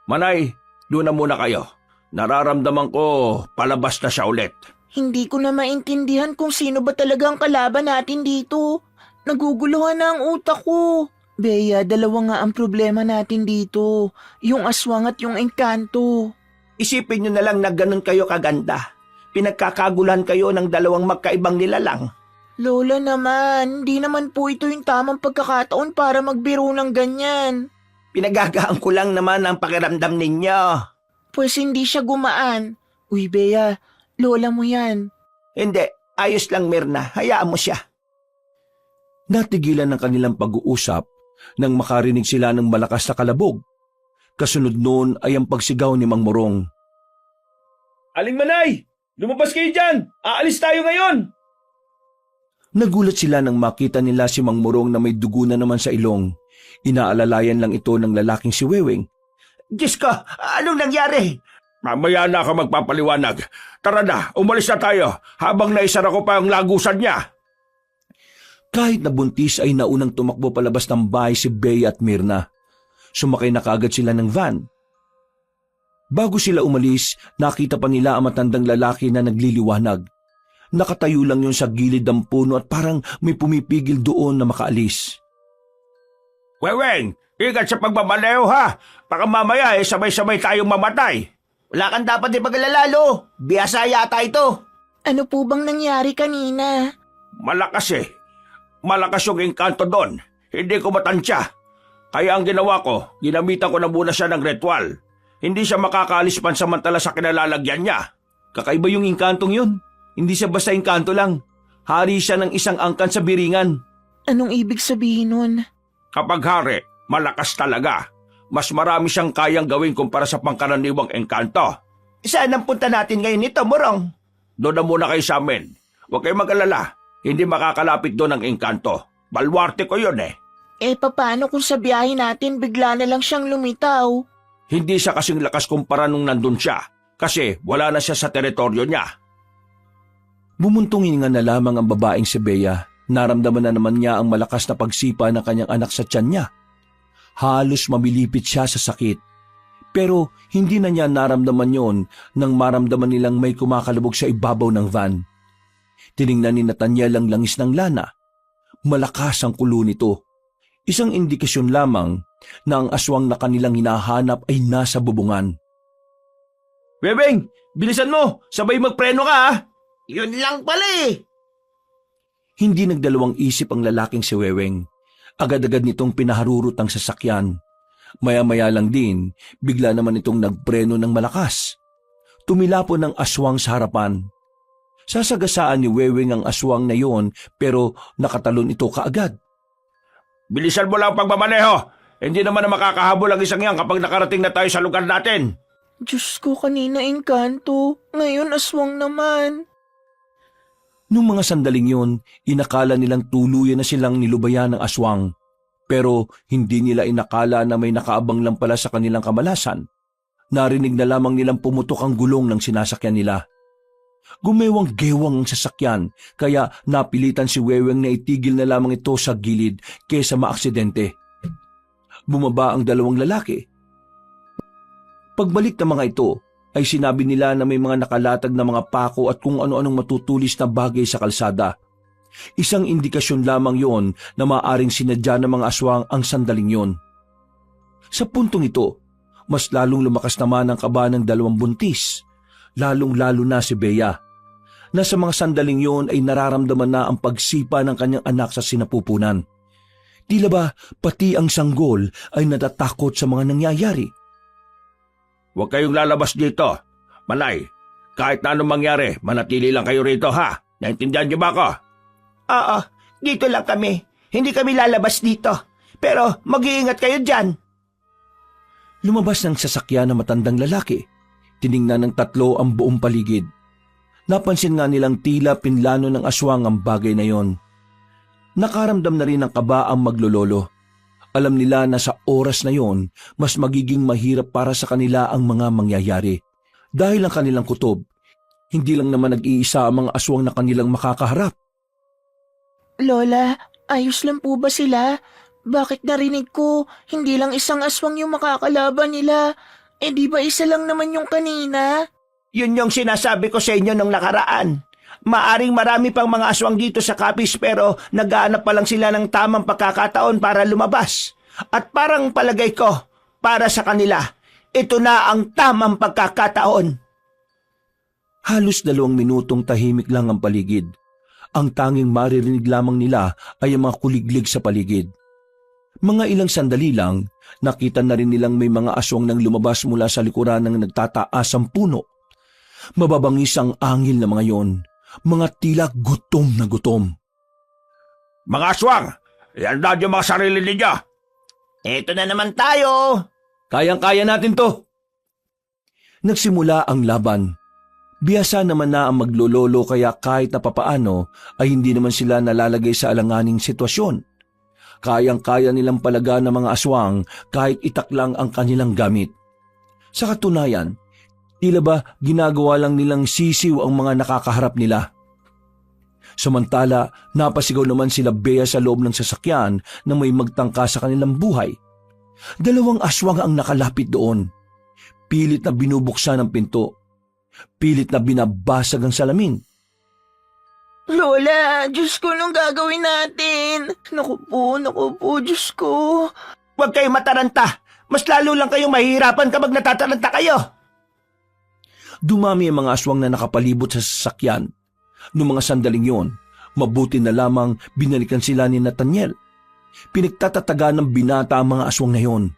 Manay, doon na muna kayo. Nararamdaman ko palabas na siya ulit. Hindi ko na maintindihan kung sino ba talaga ang kalaban natin dito. Naguguluhan na ang utak ko. Bea, dalawa nga ang problema natin dito. Yung aswang at yung engkanto. Isipin nyo na lang na ganun kayo kaganda. Pinagkakagulan kayo ng dalawang magkaibang nilalang. Lola naman, hindi naman po ito yung tamang pagkakataon para magbiro ng ganyan. Pinagagaan ko lang naman ang pakiramdam ninyo. Pues hindi siya gumaan. Uy, Bea, lola mo yan. Hindi, ayos lang Mirna, hayaan mo siya. Natigilan ng kanilang pag-uusap nang makarinig sila ng malakas na kalabog. Kasunod noon ay ang pagsigaw ni Mang Morong. Aling Manay, lumabas kayo dyan! Aalis tayo ngayon! Nagulat sila nang makita nila si Mang Morong na may dugo na naman sa ilong. Inaalalayan lang ito ng lalaking si Weweng. Diyos ko, anong nangyari? Mamaya na ako magpapaliwanag. Tara na, umalis na tayo habang naisara ko pa ang lagusan niya. Kahit nabuntis ay naunang tumakbo palabas ng bahay si Bea at Mirna. Sumakay na kaagad sila ng van. Bago sila umalis, nakita pa nila ang matandang lalaki na nagliliwanag. Nakatayo lang yun sa gilid ng puno at parang may pumipigil doon na makaalis. Weweng, ingat sa pagbabaleo ha. Baka mamaya sabay-sabay tayong mamatay. Wala kang dapat ipaglalalo. Biyasa yata ito. Ano po bang nangyari kanina? Malakas eh. Malakas yung engkanto doon. Hindi ko matansya. Kaya ang ginawa ko, ginamitan ko na muna siya ng ritual. Hindi siya makakaalis pansamantala sa kinalalagyan niya. Kakaiba yung engkantong yun. Hindi siya basta engkanto lang. Hari siya ng isang angkan sa Biringan. Anong ibig sabihin nun? Kapag hari, malakas talaga. Mas marami siyang kayang gawin kumpara sa pangkaraniwang engkanto. Saan ang punta natin ngayon nito, Morong? Doon na muna kayo sa amin. Huwag kayong mag-alala. Hindi makakalapit doon ang engkanto. Balwarte ko yun eh. Paano kung sa biyahe natin bigla na lang siyang lumitaw? Hindi siya kasing lakas kumpara nung nandun siya. Kasi wala na siya sa teritoryo niya. Bumuntong hininga na lamang ang babaeng si Bea. Naramdaman na naman niya ang malakas na pagsipa ng kanyang anak sa tiyan niya. Halos mamilipit siya sa sakit. Pero hindi na niya naramdaman yon nang maramdaman nilang may kumakalubog sa ibabaw ng van. Tiningnan ni Nathaniel ang langis ng lana. Malakas ang kulo nito. Isang indikasyon lamang na ang aswang na kanilang hinahanap ay nasa bubungan. Webeng, bilisan mo! Sabay magpreno ka ha! Yun lang pala eh. Hindi nagdalawang isip ang lalaking si Weweng. Agad-agad nitong pinaharurot ang sasakyan. Maya-maya lang din, bigla naman itong nagpreno ng malakas. Tumilapon ng aswang sa harapan. Sasagasaan ni Weweng ang aswang na yon pero nakatalon ito kaagad. Bilisan mo lang ang pagmamaneho! Hindi naman na makakahabol ang isang yan kapag nakarating na tayo sa lugar natin. Diyos ko, kanina engkanto. Ngayon aswang naman. Nung mga sandaling yun, inakala nilang tuluyan na silang nilubayan ng aswang. Pero hindi nila inakala na may nakaabang lang pala sa kanilang kamalasan. Narinig na lamang nilang pumutok ang gulong ng sinasakyan nila. Gumewang-gewang ang sasakyan, kaya napilitan si Weweng na itigil na lamang ito sa gilid kesa maaksidente. Bumaba ang dalawang lalaki. Pagbalik ng mga ito, ay sinabi nila na may mga nakalatag na mga pako at kung ano-anong matutulis na bagay sa kalsada. Isang indikasyon lamang yon na maaaring sinadya ng mga aswang ang sandaling yon. Sa puntong ito, mas lalong lumakas naman ang kaba ng dalawang buntis, lalong-lalo na si Bea, na sa mga sandaling yon ay nararamdaman na ang pagsipa ng kanyang anak sa sinapupunan. Tila ba pati ang sanggol ay natatakot sa mga nangyayari? Huwag kayong lalabas dito. Malay, kahit na anong mangyari, manatili lang kayo rito ha. Naintindihan niyo ba ako? Oo, dito lang kami. Hindi kami lalabas dito. Pero mag-iingat kayo dyan. Lumabas ng sasakyan na matandang lalaki. Tiningnan ng tatlo ang buong paligid. Napansin nga nilang tila pinlano ng aswang ang bagay na yon. Nakaramdam na rin ng kaba ang maglololo. Alam nila na sa oras na yon, mas magiging mahirap para sa kanila ang mga mangyayari. Dahil ang kanilang kutob, hindi lang naman nag-iisa ang mga aswang na kanilang makakaharap. Lola, ayos lang po ba sila? Bakit narinig ko, hindi lang isang aswang yung makakalaban nila? Eh di ba isa lang naman yung kanina? Yun yung sinasabi ko sa inyo nung nakaraan. Maaring marami pang mga aswang dito sa Capiz pero naghahanap pa lang sila ng tamang pagkakataon para lumabas. At parang palagay ko, para sa kanila, ito na ang tamang pagkakataon. Halos 2 minutong tahimik lang ang paligid. Ang tanging maririnig lamang nila ay ang mga kuliglig sa paligid. Mga ilang sandali lang, nakita na rin nilang may mga aswang nang lumabas mula sa likuran ng nagtataasang puno. Mababangis ang angil na mga yon, mga tila gutom na gutom. Mga aswang, ihanda niyo mga sarili ninyo. Ito na naman tayo. Kayang-kaya natin to. Nagsimula ang laban. Biyasa naman na ang maglololo kaya kahit na papaano ay hindi naman sila nalalagay sa alanganing sitwasyon. Kayang-kaya nilang palagaan ng mga aswang kahit itak lang ang kanilang gamit. Sa katunayan, tila ba ginagawa lang nilang sisiw ang mga nakakaharap nila. Samantala, napasigaw naman sila Bea sa loob ng sasakyan na may magtangka sa kanilang buhay. 2 aswang ang nakalapit doon. Pilit na binubuksan ang pinto. Pilit na binabasag ang salamin. Lola, Diyos ko, anong gagawin natin? Naku po, Diyos ko. Huwag kayong mataranta. Mas lalo lang kayong mahihirapan kapag natataranta kayo. Dumami ang mga aswang na nakapalibot sa sasakyan. Noong mga sandaling yon, mabuti na lamang binalikan sila ni Nathaniel. Pinagtatataga ng binata ang mga aswang na yon,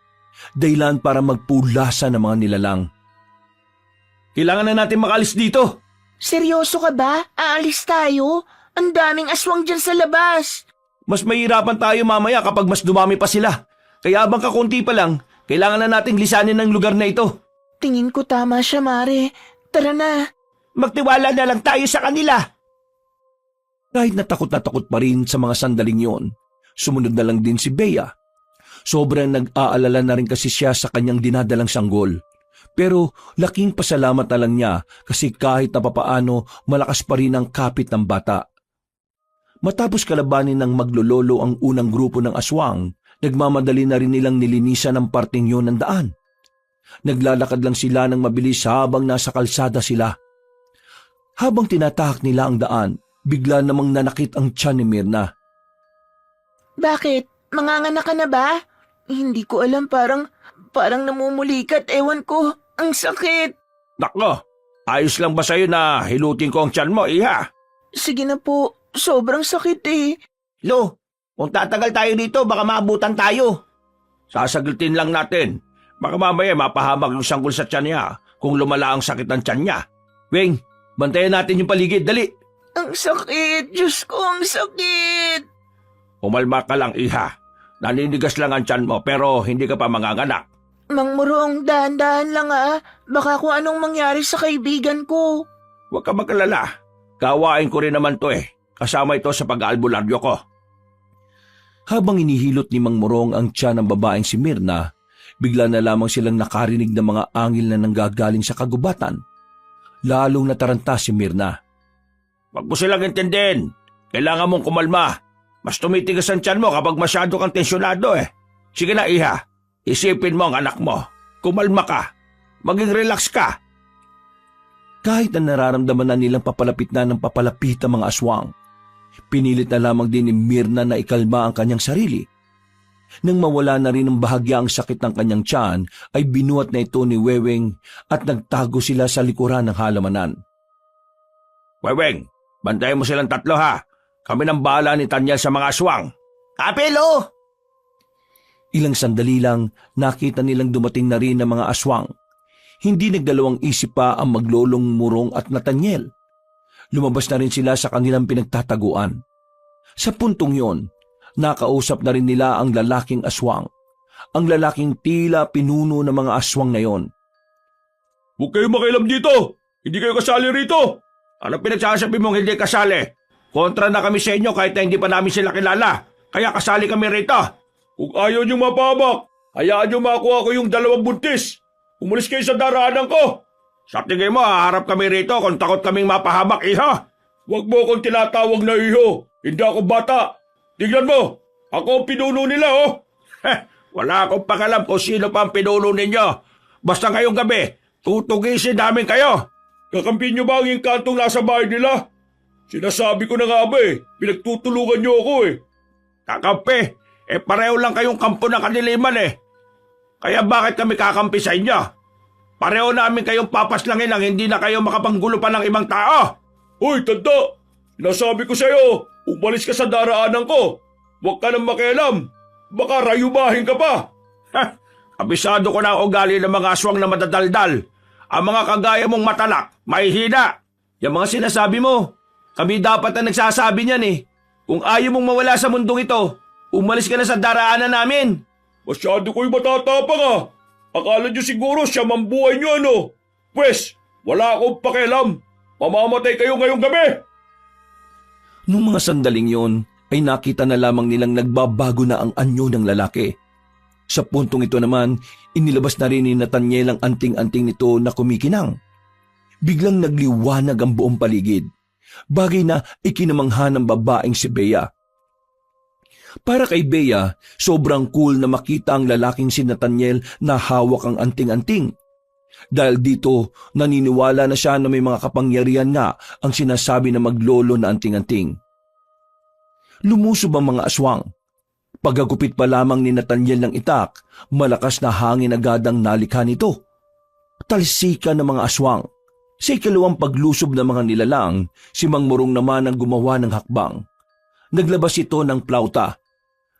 dahilan para magpulasa ng mga nilalang. Kailangan na natin makalis dito. Seryoso ka ba? Aalis tayo? Ang daming aswang dyan sa labas. Mas mahirapan tayo mamaya kapag mas dumami pa sila. Kaya abang kakunti pa lang, kailangan na nating lisanin ang lugar na ito. Tingin ko tama siya, Mare. Tara na. Magtiwala na lang tayo sa kanila. Kahit na takot pa rin sa mga sandaling yon, sumunod na lang din si Bea. Sobrang nag-aalala na rin kasi siya sa kanyang dinadalang sanggol. Pero laking pasalamat na lang niya kasi kahit na papaano malakas pa rin ang kapit ng bata. Matapos kalabanin ng maglololo ang unang grupo ng aswang, nagmamadali na rin nilang nilinisan ang parting yon ng daan. Naglalakad lang sila ng mabilis habang nasa kalsada sila. Habang tinatahak nila ang daan, bigla namang nanakit ang tiyan ni Mirna. Bakit? Manganganak ka na ba? Hindi ko alam, parang namumulikat, ewan ko. Ang sakit. Nako, ayos lang ba sa'yo na hilutin ko ang tiyan mo, iha? Sige na po, sobrang sakit eh. Lo, kung tatagal tayo dito, baka maabutan tayo. Sasaglitin lang natin. Baka mamaya mapahamak yung sanggol sa tiyan niya kung lumala ang sakit ng tiyan niya. Weng, bantayan natin yung paligid, dali. Ang sakit, Diyos ko, ang sakit. Umalma ka lang, iha. Naninigas lang ang tiyan mo pero hindi ka pa manganganak. Mang Murong, dahan-dahan lang ah. Baka kung anong mangyari sa kaibigan ko. Huwag ka mag-alala. Kawain ko rin naman to eh. Kasama ito sa pag-aalbularyo ko. Habang inihilot ni Mang Morong ang tiyan ng babaeng si Mirna, bigla na lamang silang nakarinig ng mga angil na nanggagaling sa kagubatan. Lalong nataranta si Mirna. Huwag mo silang intindihin. Kailangan mong kumalma. Mas tumitigas ang tiyan mo kapag masyado kang tensyonado eh. Sige na, iha. Isipin mo ang anak mo. Kumalma ka. Maging relax ka. Kahit na nararamdaman na nilang papalapit na ng papalapit ang mga aswang, pinilit na lamang din ni Mirna na ikalma ang kanyang sarili. Nang mawala na rin ang bahagya ang sakit ng kanyang tiyan, ay binuhat na ito ni Weweng at nagtago sila sa likuran ng halamanan. Weweng, bantayan mo silang tatlo ha. Kami nang bahala ni Tanyel sa mga aswang. Kapelo! Ilang sandali lang, nakita nilang dumating na rin ang mga aswang. Hindi nagdalawang isip pa ang maglolong Murong at Nathaniel. Lumabas na rin sila sa kanilang pinagtataguan. Sa puntong yon, nakausap na rin nila ang lalaking aswang. Ang lalaking tila pinuno ng mga aswang na yon. Huwag kayong makialam dito! Hindi kayo kasali rito! Ano pinagsasabi mong hindi kasali? Kontra na kami sa inyo kahit na hindi pa namin sila kilala. Kaya kasali kami rito. Kung ayaw niyong mapahamak, hayaan niyo makuha ko yung 2 buntis. Umalis kayo sa daraanan ko. Sa tingin mo, haharap kami rito kung takot kaming mapahamak, iho. Huwag mo akong tinatawag na iho. Hindi ako bata. Tignan mo, ako ang pinuno nila, oh. Wala akong pakalam kung sino pa ang pinuno ninyo. Basta ngayong gabi, tutugisin namin kayo. Kakampi niyo ba ang inkantong nasa bahay nila? Sinasabi ko na nga ba pinagtutulungan niyo ako Kakampi, pareho lang kayong kampo ng kaniliman Kaya bakit kami kakampi sa inyo? Pareho namin kayong papaslangin nang hindi na kayo makapanggulo pa ng ibang tao. Hoy, tanda! Nasabi ko sa'yo, umalis ka sa daraanan ko. Huwag ka nang makialam. Baka rayumahin ka pa. Kabisado ko na ang ugali ng mga aswang na madadaldal. Ang mga kagaya mong matalak, mahihina. Yung mga sinasabi mo, kami dapat na nagsasabi niyan Kung ayaw mong mawala sa mundong ito, umalis ka na sa daraanan namin. Masyado ko'y matatapang Akala niyo siguro siya mambuhay niyo Pwes, wala akong pakialam. Mamamatay kayo ngayong gabi. Nung mga sandaling yon, ay nakita na lamang nilang nagbabago na ang anyo ng lalaki. Sa puntong ito naman, inilabas na rin ni Nathaniel ang anting-anting nito na kumikinang. Biglang nagliwanag ang buong paligid. Bagay na ikinamangha ng babaeng si Bea. Para kay Bea, sobrang cool na makita ang lalaking si Nathaniel na hawak ang anting-anting. Dahil dito, naniniwala na siya na may mga kapangyarihan nga ang sinasabi na maglolo na anting-anting. Lumusob ang mga aswang. Pagkagupit pa lamang ni Nathaniel ng itak, malakas na hangin agad ang nalikha nito. Talsikan ng mga aswang. Sa ikalawang paglusob ng mga nilalang, si Mang Murong naman ang gumawa ng hakbang. Naglabas ito ng plauta.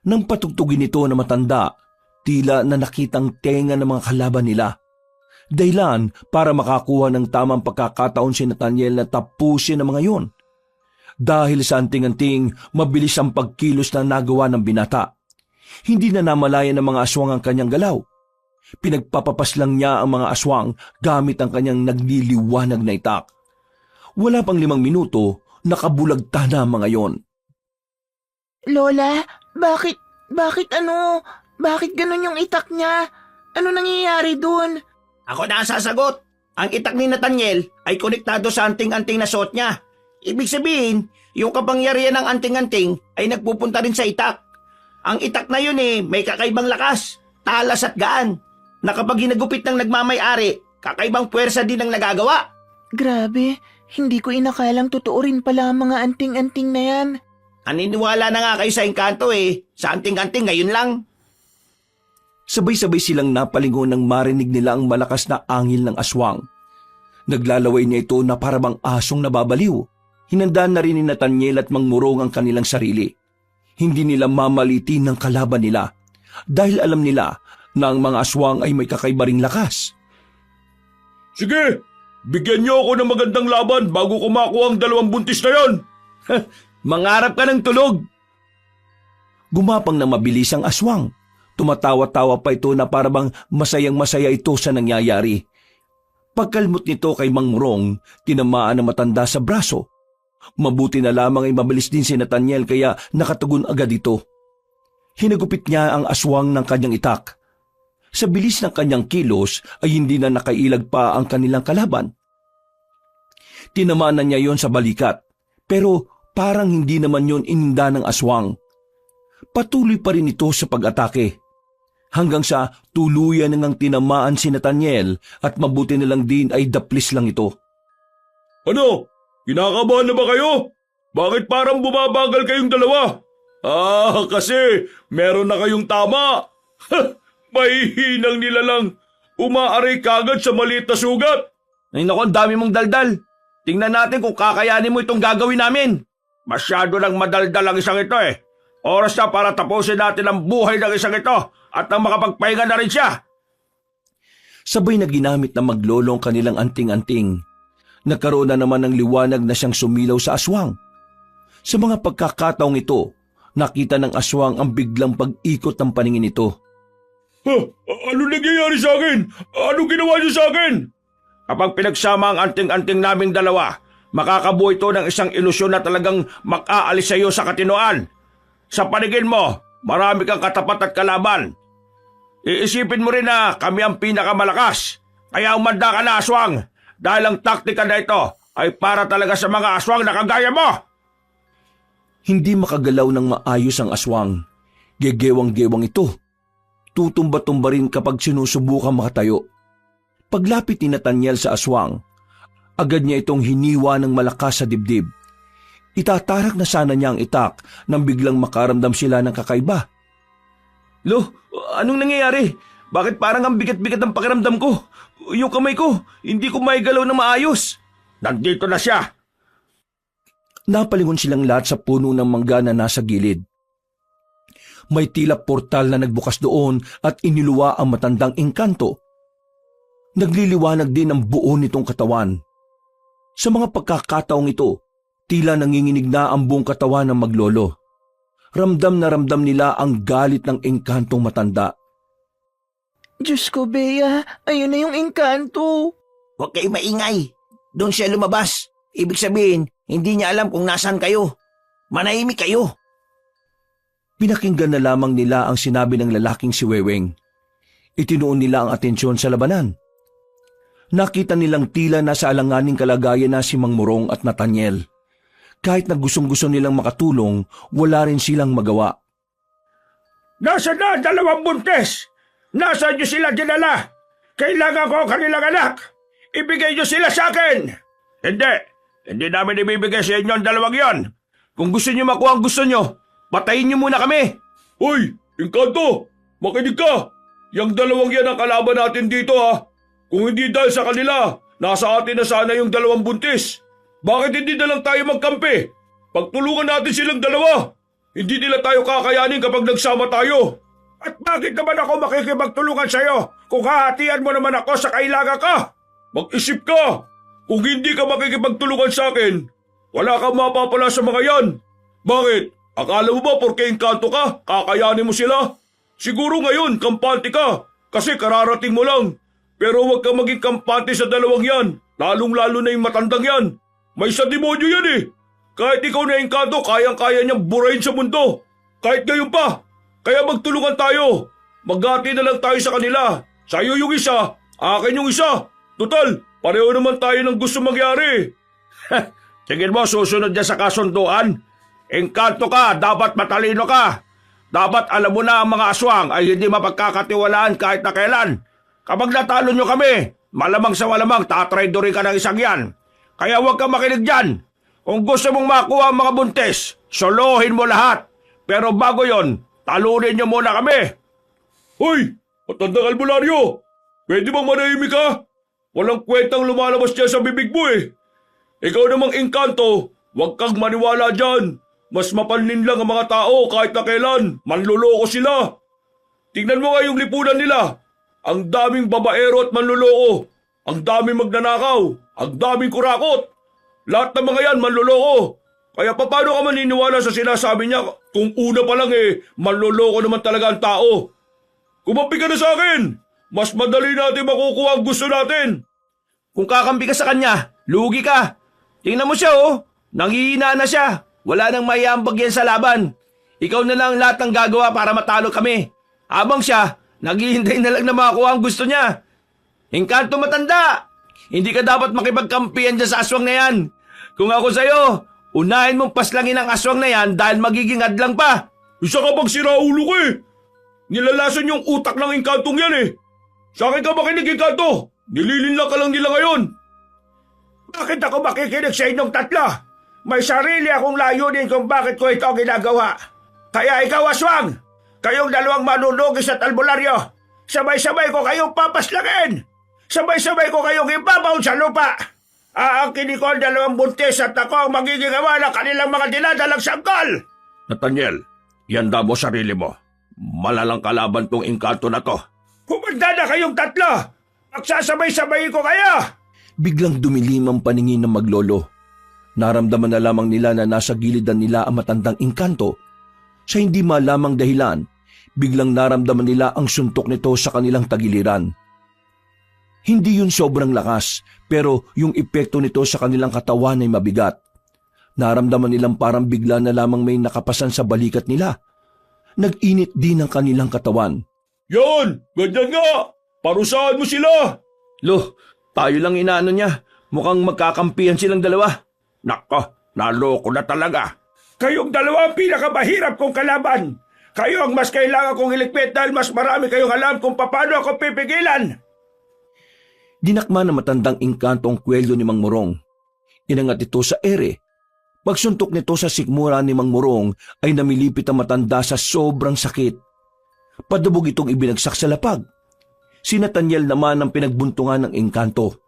Nang patugtugin ito na matanda, tila na nakitang tenga ng mga kalaban nila. Dahilan para makakuha ng tamang pagkakataon si Nathaniel na tapusin ang mga yon. Dahil sa anting-anting, mabilis ang pagkilos na nagawa ng binata. Hindi na namalayan ng mga aswang ang kanyang galaw. Pinagpapapas lang niya ang mga aswang gamit ang kanyang nagliliwanag na itak. Wala pang 5 minuto, nakabulagta na ang mga yon. Lola, bakit ganun yung itak niya? Ano nangyayari dun? Ako na ang sasagot. Ang itak ni Nathaniel ay konektado sa anting-anting na suot niya. Ibig sabihin, yung kapangyarihan ng anting-anting ay nagpupunta rin sa itak. Ang itak na yun may kakaibang lakas, talas at gaan, na kapag hinagupit ng nagmamay-ari, kakaibang puwersa din ang nagagawa. Grabe, hindi ko inakalang totoo rin pala ang mga anting-anting na yan. Aniniwala na nga kayo sa engkanto sa anting-anting ngayon lang. Sabay-sabay silang napalingon nang marinig nila ang malakas na angil ng aswang. Naglalaway niya ito na parabang asong nababaliw. Hinandaan na rin ni Nathaniel at Mang Murong ang kanilang sarili. Hindi nila mamalitin ng kalaban nila dahil alam nila na ang mga aswang ay may kakaiba ring lakas. Sige, bigyan niyo ako ng magandang laban bago ko makuha ang 2 buntis na yon. Mangarap ka ng tulog! Gumapang na mabilis ang aswang. Tumatawa-tawa pa ito na parabang masayang-masaya ito sa nangyayari. Pagkalmot nito kay Mang Murong, tinamaan ang matanda sa braso. Mabuti na lamang ay mabilis din si Nathaniel kaya nakatugon agad ito. Hinagupit niya ang aswang ng kanyang itak. Sa bilis ng kanyang kilos ay hindi na nakailag pa ang kanilang kalaban. Tinamaan na niya yon sa balikat, pero parang hindi naman yon ininda ng aswang. Patuloy pa rin ito sa pag-atake. Hanggang sa tuluyan nang tinamaan si Nathaniel at mabuti na lang din ay daplis lang ito. Ano? Kinakabahan na ba kayo? Bakit parang bumabagal kayong dalawa? Kasi meron na kayong tama. Mahihinang nila lang. Umaaray kagad sa maliit na sugat. Ay naku, ang dami mong daldal. Tingnan natin kung kakayanin mo itong gagawin namin. Masyado lang madaldal ang isang ito eh. Oras na para tapusin natin ang buhay ng isang ito at nang makapagpahinga na rin siya. Sabay na ginamit na maglolo ang kanilang anting-anting. Nagkaroon na naman ng liwanag na siyang sumilaw sa aswang. Sa mga pagkakataong ito, nakita ng aswang ang biglang pag-ikot ng paningin nito. Ano nangyayari sa akin? Ano ginawa niyo sa akin? Kapag pinagsama ang anting-anting naming dalawa, makakabuo ito ng isang ilusyon na talagang mag-aalis sa iyo sa katinoan. Sa paningin mo, marami kang katapat at kalaban. Iisipin mo rin na kami ang pinakamalakas. Kaya umanda ka na, aswang, dahil ang taktika na ito ay para talaga sa mga aswang na kagaya mo. Hindi makagalaw ng maayos ang aswang. Gegewang-gewang ito. Tutumba-tumba rin kapag sinusubukan makatayo. Paglapit ni Nathaniel sa aswang, agad niya itong hiniwa ng malakas sa dibdib. Itatarak na sana niya ang itak nang biglang makaramdam sila ng kakaiba. Lo, anong nangyayari? Bakit parang ang bigat-bigat ang pakiramdam ko? Yung kamay ko, hindi ko maigalaw na maayos. Nandito na siya. Napalingon silang lahat sa puno ng mangga na nasa gilid. May tila portal na nagbukas doon at iniluwa ang matandang engkanto. Nagliliwanag din ang buo nitong katawan. Sa mga pagkakataong ito, tila nanginginig na ang buong katawan ng maglolo. Ramdam na ramdam nila ang galit ng engkantong matanda. Diyos ko, Bea, ayun na yung engkanto. Huwag kayo maingay. Doon siya lumabas. Ibig sabihin, hindi niya alam kung nasaan kayo. Manahimik kayo. Pinakinggan na lamang nila ang sinabi ng lalaking si Weweng. Itinuon nila ang atensyon sa labanan. Nakita nilang tila nasa alanganing kalagayan na si Mang Morong at Nathaniel. Kahit na gustong-gusto nilang makatulong, wala rin silang magawa. Nasaan na ang dalawang buntis? Nasaan niyo sila dinala? Kailangan ko ang kanilang anak. Ibigay niyo sila sa akin. Hindi namin ibibigay sa inyo ang dalawang yon. Kung gusto niyo makuha ang gusto niyo, patayin niyo muna kami. Hoy, Engkanto! Makinig ka! Yang dalawang yan ang kalaban natin dito ha. Kung hindi dahil sa kanila, nasa atin na sana yung dalawang buntis. Bakit hindi na lang tayo magkampi? Pagtulungan natin silang dalawa. Hindi nila tayo kakayanin kapag nagsama tayo. At bakit naman ako makikipagtulungan sa'yo kung hahatian mo naman ako sa kailangan ka? Mag-isip ka! Kung hindi ka makikipagtulungan sa akin, wala kang mapapala sa mga yan. Bakit? Akala mo ba porke engkanto ka, kakayanin mo sila? Siguro ngayon, kampante ka, kasi kararating mo lang. Pero huwag kang maging kampante sa dalawang yan, lalong-lalo na yung matandang yan. May sa demonyo yan eh. Kahit ikaw na engkanto, kayang-kaya niyang burahin sa mundo. Kahit ngayon pa. Kaya magtulungan tayo. Maghati na lang tayo sa kanila. Sa'yo yung isa, akin yung isa. Total, pareho naman tayo ng gusto mangyari. Tingin mo susunod niya sa kasunduan? Engkanto ka, dapat matalino ka. Dapat alam mo na ang mga aswang ay hindi mapagkakatiwalaan kahit na kailan. Kapag natalo nyo kami, malamang sa malamang tatraidorin ka ng isang yan. Kaya huwag kang makinig dyan. Kung gusto mong makuha ang mga buntis, solohin mo lahat. Pero bago yon, talunin nyo muna kami. Hoy, matandang albularyo, pwede bang manahimik ka? Walang kwentang lumalabas dyan sa bibig mo eh. Ikaw namang engkanto, huwag kang maniwala dyan. Mas mapanlin lang ang mga tao kahit na kailan. Manluloko sila. Tingnan mo nga yung lipunan nila. Ang daming babaero at manluloko. Ang daming magnanakaw. Ang daming kurakot. Lahat ng mga yan manluloko. Kaya paano ka maniniwala sa sinasabi niya kung una pa lang manluloko naman talaga ang tao? Kumampi ka na sa akin. Mas madali natin makukuha ang gusto natin. Kung kakampi ka sa kanya, lugi ka. Tingnan mo siya oh. Nanghihina na siya. Wala nang maiambag yan sa laban. Ikaw na lang lahat ng gagawa para matalo kami. Habang siya, naghihintay na lang na makakuha ang gusto niya. Engkanto matanda! Hindi ka dapat makipagkampihan dyan sa aswang na yan. Kung ako sa'yo, unahin mong paslangin ang aswang na yan dahil magiging hadlang pa. Isa ka bang siraulo ko eh. Nilalason yung utak ng engkantong yan eh. Sa akin ka makinig, engkanto. Nililinlang ka lang nila ngayon. Bakit ako makikinig sa inyong tatlo? May sarili akong layunin kung bakit ko ito ginagawa. Kaya ikaw, aswang, kayong dalawang manunugis at albularyo, sabay-sabay ko kayong papaslagin. Sabay-sabay ko kayong ibabaw sa lupa. Aangkinin ko ang dalawang buntis at ako ang magiging ama ng kanilang mga dinadalang sanggol. Nathaniel, yanda mo sarili mo. Malalang kalaban tong engkanto na to. Humanda na kayong tatlo! Magsasabay-sabay ko kayo! Biglang dumilim ang paningin ng maglolo. Naramdaman na lamang nila na nasa gilidan nila ang matandang engkanto. Sa hindi malamang dahilan, biglang naramdaman nila ang suntok nito sa kanilang tagiliran. Hindi yun sobrang lakas, pero yung epekto nito sa kanilang katawan ay mabigat. Naramdaman nilang parang bigla na lamang may nakapasan sa balikat nila. Nag-init din ang kanilang katawan. Yan! Ganyan nga! Parusahan mo sila! Lo, tayo lang inaano niya. Mukhang magkakampihan silang dalawa. Nako, naloko na talaga. Kayong dalawa ang pinakamahirap kong kalaban. Kayo ang mas kailangan kong iligpit dahil mas marami kayong alam kung paano ako pipigilan. Dinakma na matandang engkanto ang kwelyo ni Mang Morong. Inangat ito sa ere. Pagsuntok nito sa sikmura ni Mang Morong ay namilipit ang matanda sa sobrang sakit. Padubog itong ibinagsak sa lapag. Si Nathaniel naman ang pinagbuntungan ng engkanto.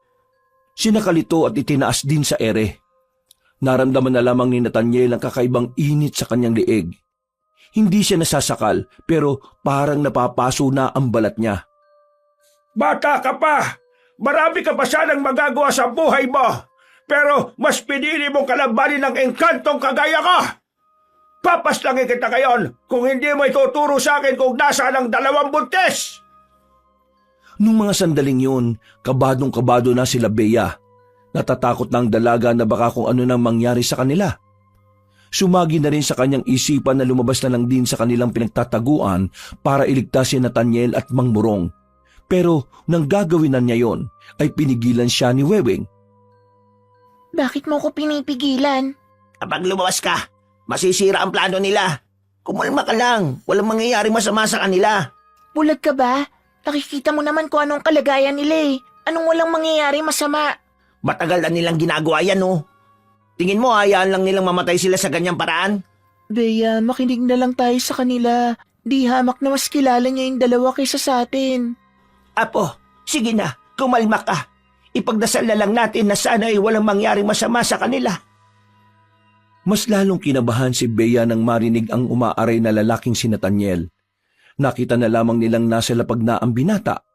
Sinakalito at itinaas din sa ere. Naramdaman na lamang ni Nathaniel ang kakaibang init sa kanyang liig. Hindi siya nasasakal pero parang napapaso na ang balat niya. Bata ka pa! Marami ka pa sanang magagawa sa buhay mo! Pero mas pinili mong kalabanin ng engkantong kagaya ko! Papaslangin kita ngayon kung hindi mo ituturo sa akin kung nasaan ang dalawang buntis! Nung mga sandaling yun, kabadong-kabado na sila Bea. Natatakot na ang dalaga na baka kung ano nang mangyari sa kanila. Sumagi na rin sa kanyang isipan na lumabas na lang din sa kanilang pinagtataguan para iligtas si Nathaniel at Mang Morong. Pero nang gagawin na niya yon, ay pinigilan siya ni Weweng. Bakit mo ko pinipigilan? Kapag lumabas ka, masisira ang plano nila. Kumalma ka lang, walang mangyayari masama sa kanila. Bulag ka ba? Nakikita mo naman kung anong kalagayan nila eh. Anong walang mangyayari masama? Matagal na nilang ginagawa yan, oh. Tingin mo, hayaan lang nilang mamatay sila sa ganyang paraan? Bea, makinig na lang tayo sa kanila. Di hamak na mas kilala niya yung dalawa kaysa sa atin. Apo, sige na, kumalma ka. Ipagdasal na lang natin na sana ay walang mangyaring masama sa kanila. Mas lalong kinabahan si Bea nang marinig ang umaaray na lalaking si Nathaniel. Nakita na lamang nilang nasa lapag na ang binata.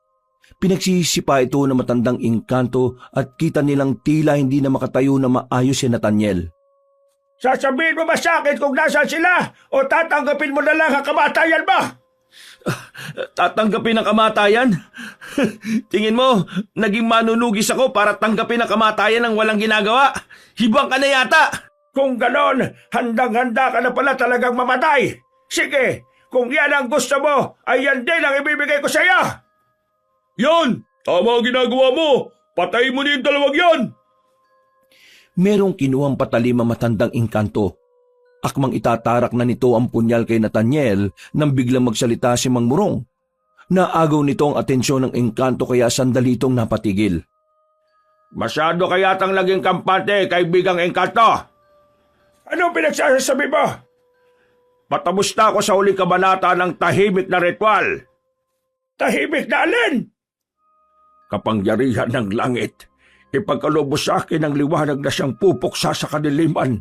Pinagsisipa ito ng matandang engkanto at kita nilang tila hindi na makatayo na maayos si Nathaniel. Sasabihin mo ba sa akin kung nasaan sila o tatanggapin mo na lang ang kamatayan mo? Tatanggapin ang kamatayan? Tingin mo, naging manunugis ako para tanggapin ang kamatayan ng walang ginagawa? Hibang ka na yata! Kung ganon, handang-handa ka na pala talagang mamatay. Sige, kung yan ang gusto mo, ay yan din ang ibibigay ko sa iyo. Yan! Tama ang ginagawa mo! Patayin mo na yung dalawang yan! Merong kinuhang patalim ang matandang engkanto. Akmang itatarak na nito ang punyal kay Nathaniel nang biglang magsalita si Mang Morong. Naagaw nito ang atensyon ng engkanto kaya sandali itong napatigil. Masyado kayatang laging kampante, kaibigang engkanto. Anong pinagsasabi mo? Patapos na ako sa huling kabanata ng tahimik na ritual. Tahimik na alin? Kapangyarihan ng langit, ipagkalubos sa akin ang liwanag na siyang pupuksa sa kadiliman.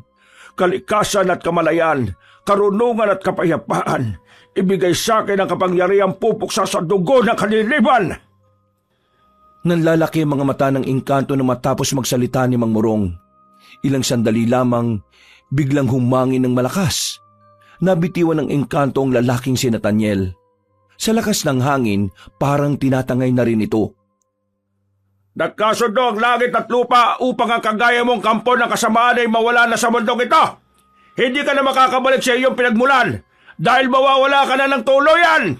Kalikasan at kamalayan, karunungan at kapayapaan, ibigay sa akin ang kapangyarihang pupuksa sa dugo ng kadiliman. Nanlalaki ang mga mata ng engkanto na matapos magsalita ni Mang Morong. Ilang sandali lamang, biglang humangin ng malakas. Nabitiwan ng engkanto ang lalaking si Nathaniel. Sa lakas ng hangin, parang tinatangay na rin ito. Nagkasundo ang langit at lupa upang ang kagaya mong kampo ng kasamaan ay mawala na sa mundong ito. Hindi ka na makakabalik sa iyong pinagmulan dahil mawawala ka na ng tuluyan.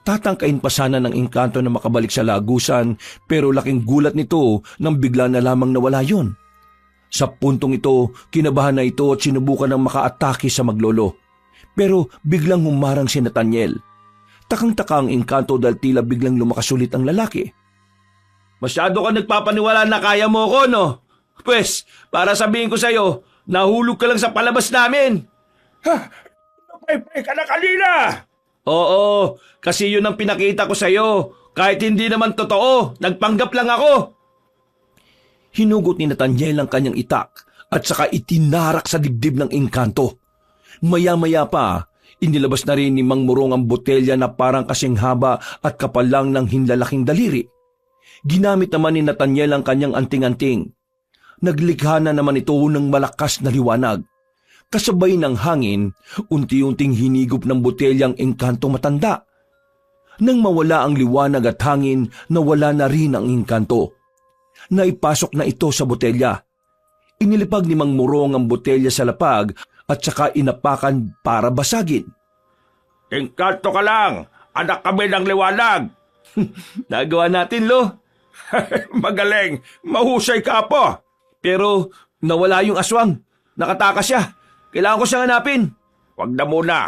Tatangkain pa sana ng engkanto na makabalik sa lagusan pero laking gulat nito nang bigla na lamang nawala yon. Sa puntong ito, kinabahan na ito at sinubukan ng makaatake sa maglolo. Pero biglang humarang si Nathaniel. Takang-taka ang engkanto dahil tila biglang lumakas ulit ang lalaki. Masyado ka nagpapaniwala na kaya mo ko, no? Pwes, para sabihin ko sa'yo, nahulog ka lang sa palabas namin. Napaypay ka na kanina! Oo, kasi yun ang pinakita ko sa'yo. Kahit hindi naman totoo, nagpanggap lang ako. Hinugot ni Nathaniel ang kanyang itak at saka itinarak sa dibdib ng engkanto. Maya-maya pa, inilabas na rin ni Mang Murong ang botelya na parang kasing haba at kapal lang ng hinlalaking daliri. Ginamit naman ni Nathaniel ang kanyang anting-anting. Naglikha na naman ito ng malakas na liwanag. Kasabay ng hangin, unti-unting hinigop ng botelyang engkanto matanda. Nang mawala ang liwanag at hangin, nawala na rin ang engkanto. Naipasok na ito sa botelya. Inilipag ni Mang Murong ang botelya sa lapag at saka inapakan para basagin. Engkanto ka lang! Anak kami ng liwanag! Nagawa natin, Lo. Magaling! Mahusay ka po! Pero nawala yung aswang. Nakatakas siya. Kailangan ko siyang hanapin. Huwag na muna.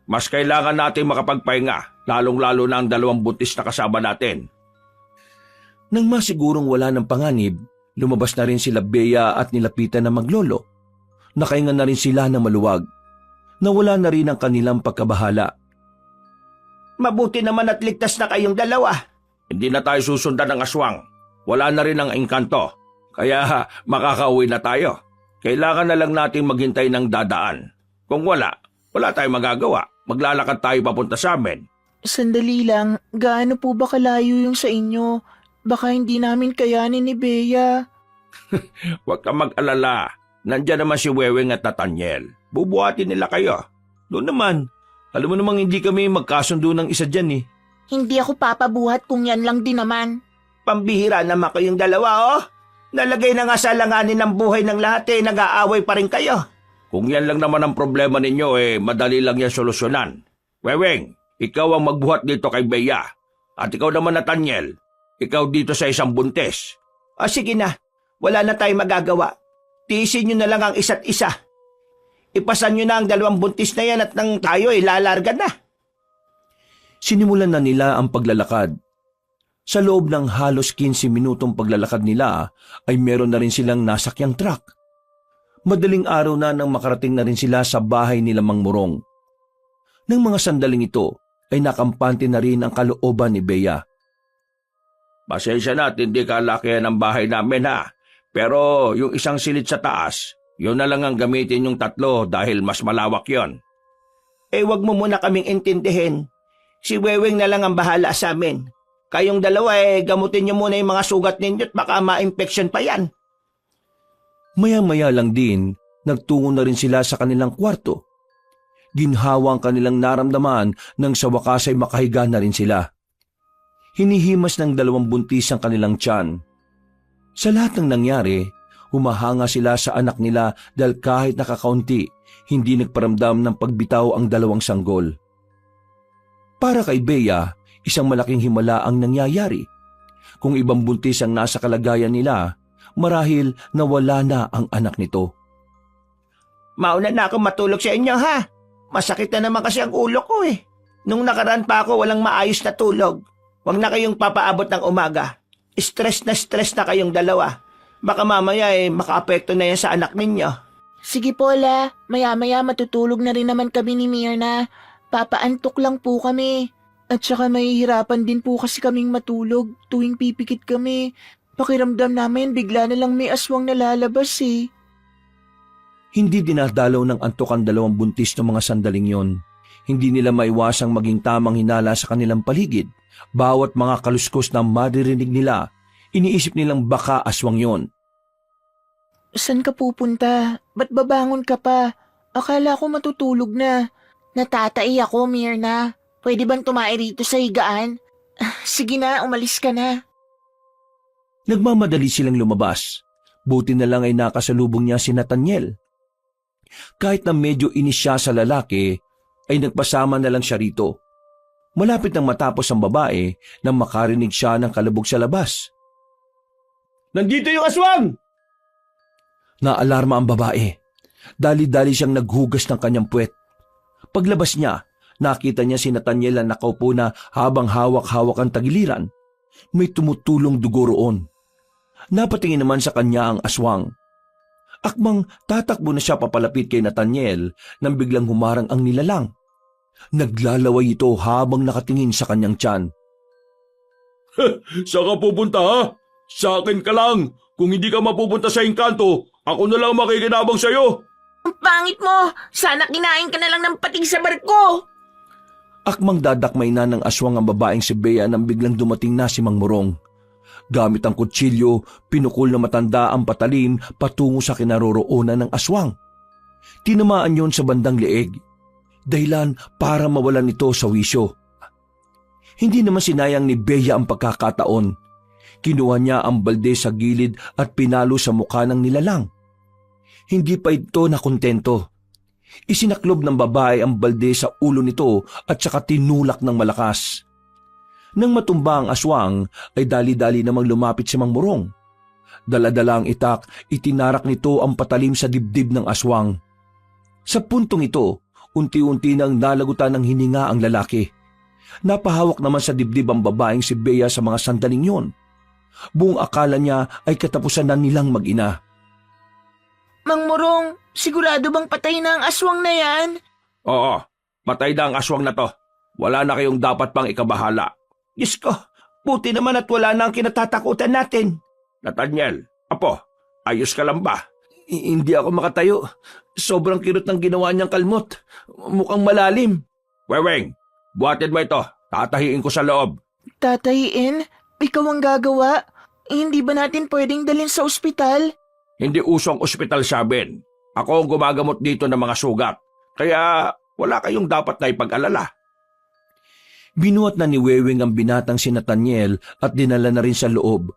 Mas kailangan natin makapagpahinga, lalong-lalo na ang 2 buntis na kasama natin. Nang masigurong wala ng panganib, lumabas na rin sila Bea at nilapitan na maglolo. Nakahinga na rin sila ng maluwag. Nawala na rin ang kanilang pagkabahala. Mabuti naman at ligtas na kayong dalawa. Hindi na tayo susundan ng aswang. Wala na rin ang engkanto. Kaya makakauwi na tayo. Kailangan na lang natin maghintay ng dadaan. Kung wala tayong magagawa. Maglalakad tayo papunta sa amin. Sandali lang, gaano po ba kalayo yung sa inyo? Baka hindi namin kayanin ni Bea. Huwag kang mag-alala. Nandiyan naman si Weweng at Nathaniel. Bubuhatin nila kayo. Doon naman. Alam mo namang hindi kami magkasundo ng isa dyan eh. Hindi ako papabuhat kung yan lang din naman. Pambihira naman kayong dalawa, oh. Nalagay na nga sa langanin ng buhay ng lahat nag-aaway pa rin kayo. Kung yan lang naman ang problema ninyo, madali lang yan solusyonan. Weweng, ikaw ang magbuhat dito kay Bea. At ikaw naman, Nathaniel, ikaw dito sa isang buntis. Sige na, wala na tayong magagawa. Tiisin nyo na lang ang isa't isa. Ipasan nyo na ang 2 buntis na yan at nang tayo lalarga na. Sinimulan na nila ang paglalakad. Sa loob ng halos 15 minutong paglalakad nila ay meron na rin silang nasakyang truck. Madaling araw na nang makarating na rin sila sa bahay nila Mang Murong. Nang mga sandaling ito ay nakampante na rin ang kalooban ni Bea. Pasensya na at hindi kalakihan ang bahay namin ha. Pero yung isang silid sa taas, yun na lang ang gamitin yung 3 dahil mas malawak yon. Wag mo muna kaming intindihin. Si Weweng na lang ang bahala sa amin. Kayong dalawa gamutin nyo muna yung mga sugat ninyo at baka ma-infection pa yan. Maya-maya lang din, nagtungo na rin sila sa kanilang kwarto. Ginhawa ang kanilang naramdaman nang sa wakas ay makahiga na rin sila. Hinihimas ng 2 buntis ang kanilang tiyan. Sa lahat ng nangyari, humahanga sila sa anak nila dahil kahit nakakaunti, hindi nagparamdam ng pagbitaw ang 2 sanggol. Para kay Bea, isang malaking himala ang nangyayari. Kung ibang buntis ang nasa kalagayan nila, marahil nawala na ang anak nito. Mauna na ako matulog sa inyo, ha? Masakit na naman kasi ang ulo ko Nung nakaraan pa ako walang maayos na tulog. Huwag na kayong papaabot ng umaga. Stress na kayong dalawa. Baka mamaya makaapekto na yan sa anak ninyo. Sige po, La. Maya-maya matutulog na rin naman kami ni Myrna. Papaantok lang po kami. At saka mahihirapan din po kasi kaming matulog tuwing pipikit kami. Pakiramdam namin bigla na lang may aswang nalalabas Hindi dinadalaw ng antok ang 2 buntis ng mga sandaling yon. Hindi nila maiwasang maging tamang hinala sa kanilang paligid. Bawat mga kaluskos na maririnig nila, iniisip nilang baka aswang yon. Saan ka pupunta? Ba't babangon ka pa? Akala ko matutulog na. Natatai ako, Myrna. Pwede bang tumae rito sa higaan? Sige na, umalis ka na. Nagmamadali silang lumabas. Buti na lang ay nakasalubong niya si Nathaniel. Kahit na medyo inis siya sa lalaki, ay nagpasama na lang siya rito. Malapit nang matapos ang babae nang makarinig siya ng kalabog sa labas. Nandito yung aswang! Naalarma ang babae. Dali-dali siyang naghugas ng kanyang puwet. Paglabas niya, nakita niya si Nathaniel na nakaupo na habang hawak-hawak ang tagiliran. May tumutulong dugo roon. Napatingin naman sa kanya ang aswang. Akmang tatakbo na siya papalapit kay Nathaniel nang biglang humarang ang nilalang. Naglalaway ito habang nakatingin sa kanyang tiyan. Saan ka pupunta ha? Sa akin ka lang. Kung hindi ka mapupunta sa engkanto, ako na lang makikinabang sa'yo. Ang pangit mo! Sana kinain ka na lang ng pating sa barko! Akmang dadakmay na ng aswang ang babaeng si Bea nang biglang dumating na si Mang Morong. Gamit ang kutsilyo, pinukol na matanda ang patalim patungo sa kinaroroonan ng aswang. Tinamaan yon sa bandang leeg, dahilan para mawalan ito sa wisyo. Hindi naman sinayang ni Bea ang pagkakataon. Kinuha niya ang balde sa gilid at pinalo sa mukha ng nilalang. Hindi pa ito nakontento. Isinaklob ng babae ang balde sa ulo nito at saka tinulak ng malakas. Nang matumba ang aswang, ay dali-dali namang lumapit si Mang Morong. Dala-dala ang itak, itinarak nito ang patalim sa dibdib ng aswang. Sa puntong ito, unti-unti nang nalagutan ng hininga ang lalaki. Napahawak naman sa dibdib ang babaeng si Bea sa mga sandaling yon. Buong akala niya ay katapusan na nilang mag-ina. Mang Morong, sigurado bang patay na ang aswang na yan? Oo, patay na ang aswang na to. Wala na kayong dapat pang ikabahala. Diyos ko, buti naman at wala na ang kinatatakutan natin. Nathaniel, apo, ayos ka lang ba? Hindi ako makatayo. Sobrang kirot ng ginawa niyang kalmot. Mukhang malalim. Weweng, buhatin mo ito. Tatahiin ko sa loob. Tatayin? Ikaw ang gagawa? Hindi ba natin pwedeng dalhin sa ospital? Hindi usong ospital sa amin. Ako ang gumagamot dito ng mga sugat. Kaya wala kayong dapat na ipag-alala. Binuhat na ni Weweng ang binatang si Nathaniel at dinala na rin sa loob.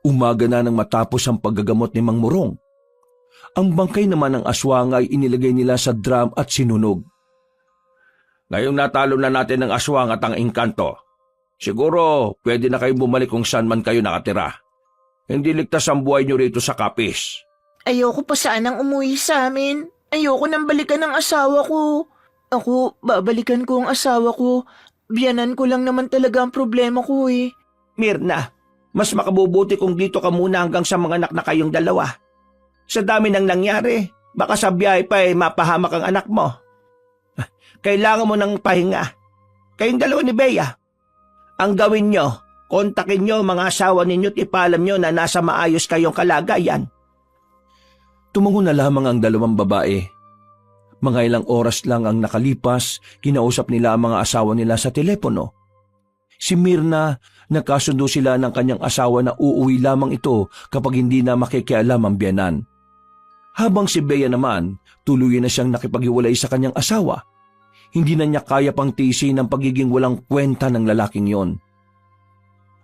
Umaga na nang matapos ang paggagamot ni Mang Morong. Ang bangkay naman ng aswang ay inilagay nila sa drum at sinunog. Ngayong natalo na natin ang aswang at ang engkanto, siguro pwede na kayong bumalik kung saan man kayo nakatira. Hindi ligtas ang buhay niyo rito sa Kapis. Ayoko pa sanang umuwi sa amin. Ayoko nang balikan ng asawa ko. Ako, babalikan ko ang asawa ko. Biyanan ko lang naman talaga ang problema ko eh. Mirna, mas makabubuti kung dito ka muna hanggang sa mga anak na kayong dalawa. Sa dami ng nangyari, baka sa biyahe pa mapahamak ang anak mo. Kailangan mo ng pahinga. Kayong dalawa ni Bea. Ang gawin nyo, kontakin nyo mga asawa ninyo at ipaalam nyo na nasa maayos kayong kalagayan. Tumango na lamang ang dalawang babae. Mga ilang oras lang ang nakalipas, kinausap nila ang mga asawa nila sa telepono. Si Mirna, nagkasundo sila ng kanyang asawa na uuwi lamang ito kapag hindi na makikialam ang biyanan. Habang si Bea naman, tuluyan na siyang nakipaghiwalay sa kanyang asawa. Hindi na niya kaya pang tiisin ang pagiging walang kwenta ng lalaking yon.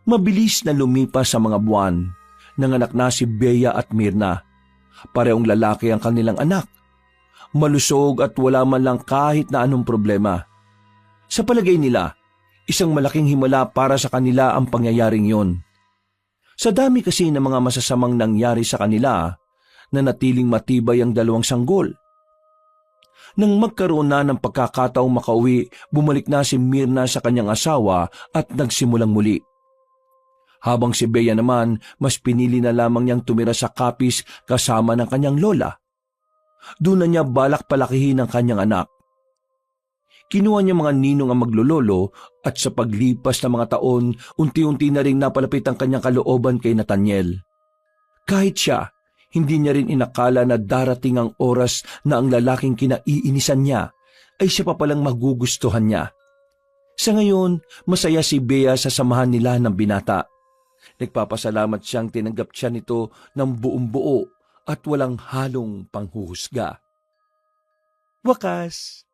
Mabilis na lumipas sa mga buwan, nanganak na si Bea at Mirna. Parehong lalaki ang kanilang anak. Malusog at wala man lang kahit na anong problema. Sa palagay nila, isang malaking himala para sa kanila ang pangyayaring yon. Sa dami kasi ng mga masasamang nangyari sa kanila, nanatiling matibay ang dalawang sanggol. Nang magkaroon na ng pagkakataong makauwi, bumalik na si Mirna sa kanyang asawa at nagsimulang muli. Habang si Bea naman, mas pinili na lamang niyang tumira sa Kapis kasama ng kanyang lola. Doon na niya balak palakihin ang kanyang anak. Kinuha niya mga ninong ang maglololo at sa paglipas ng mga taon, unti-unti na rin napalapit ang kanyang kalooban kay Nathaniel. Kahit siya, hindi niya rin inakala na darating ang oras na ang lalaking kinaiinisan niya ay siya pa palang magugustuhan niya. Sa ngayon, masaya si Bea sa samahan nila ng binata. Nagpapasalamat siyang tinanggap siya nito ng buong buo at walang halong panghuhusga. Wakas!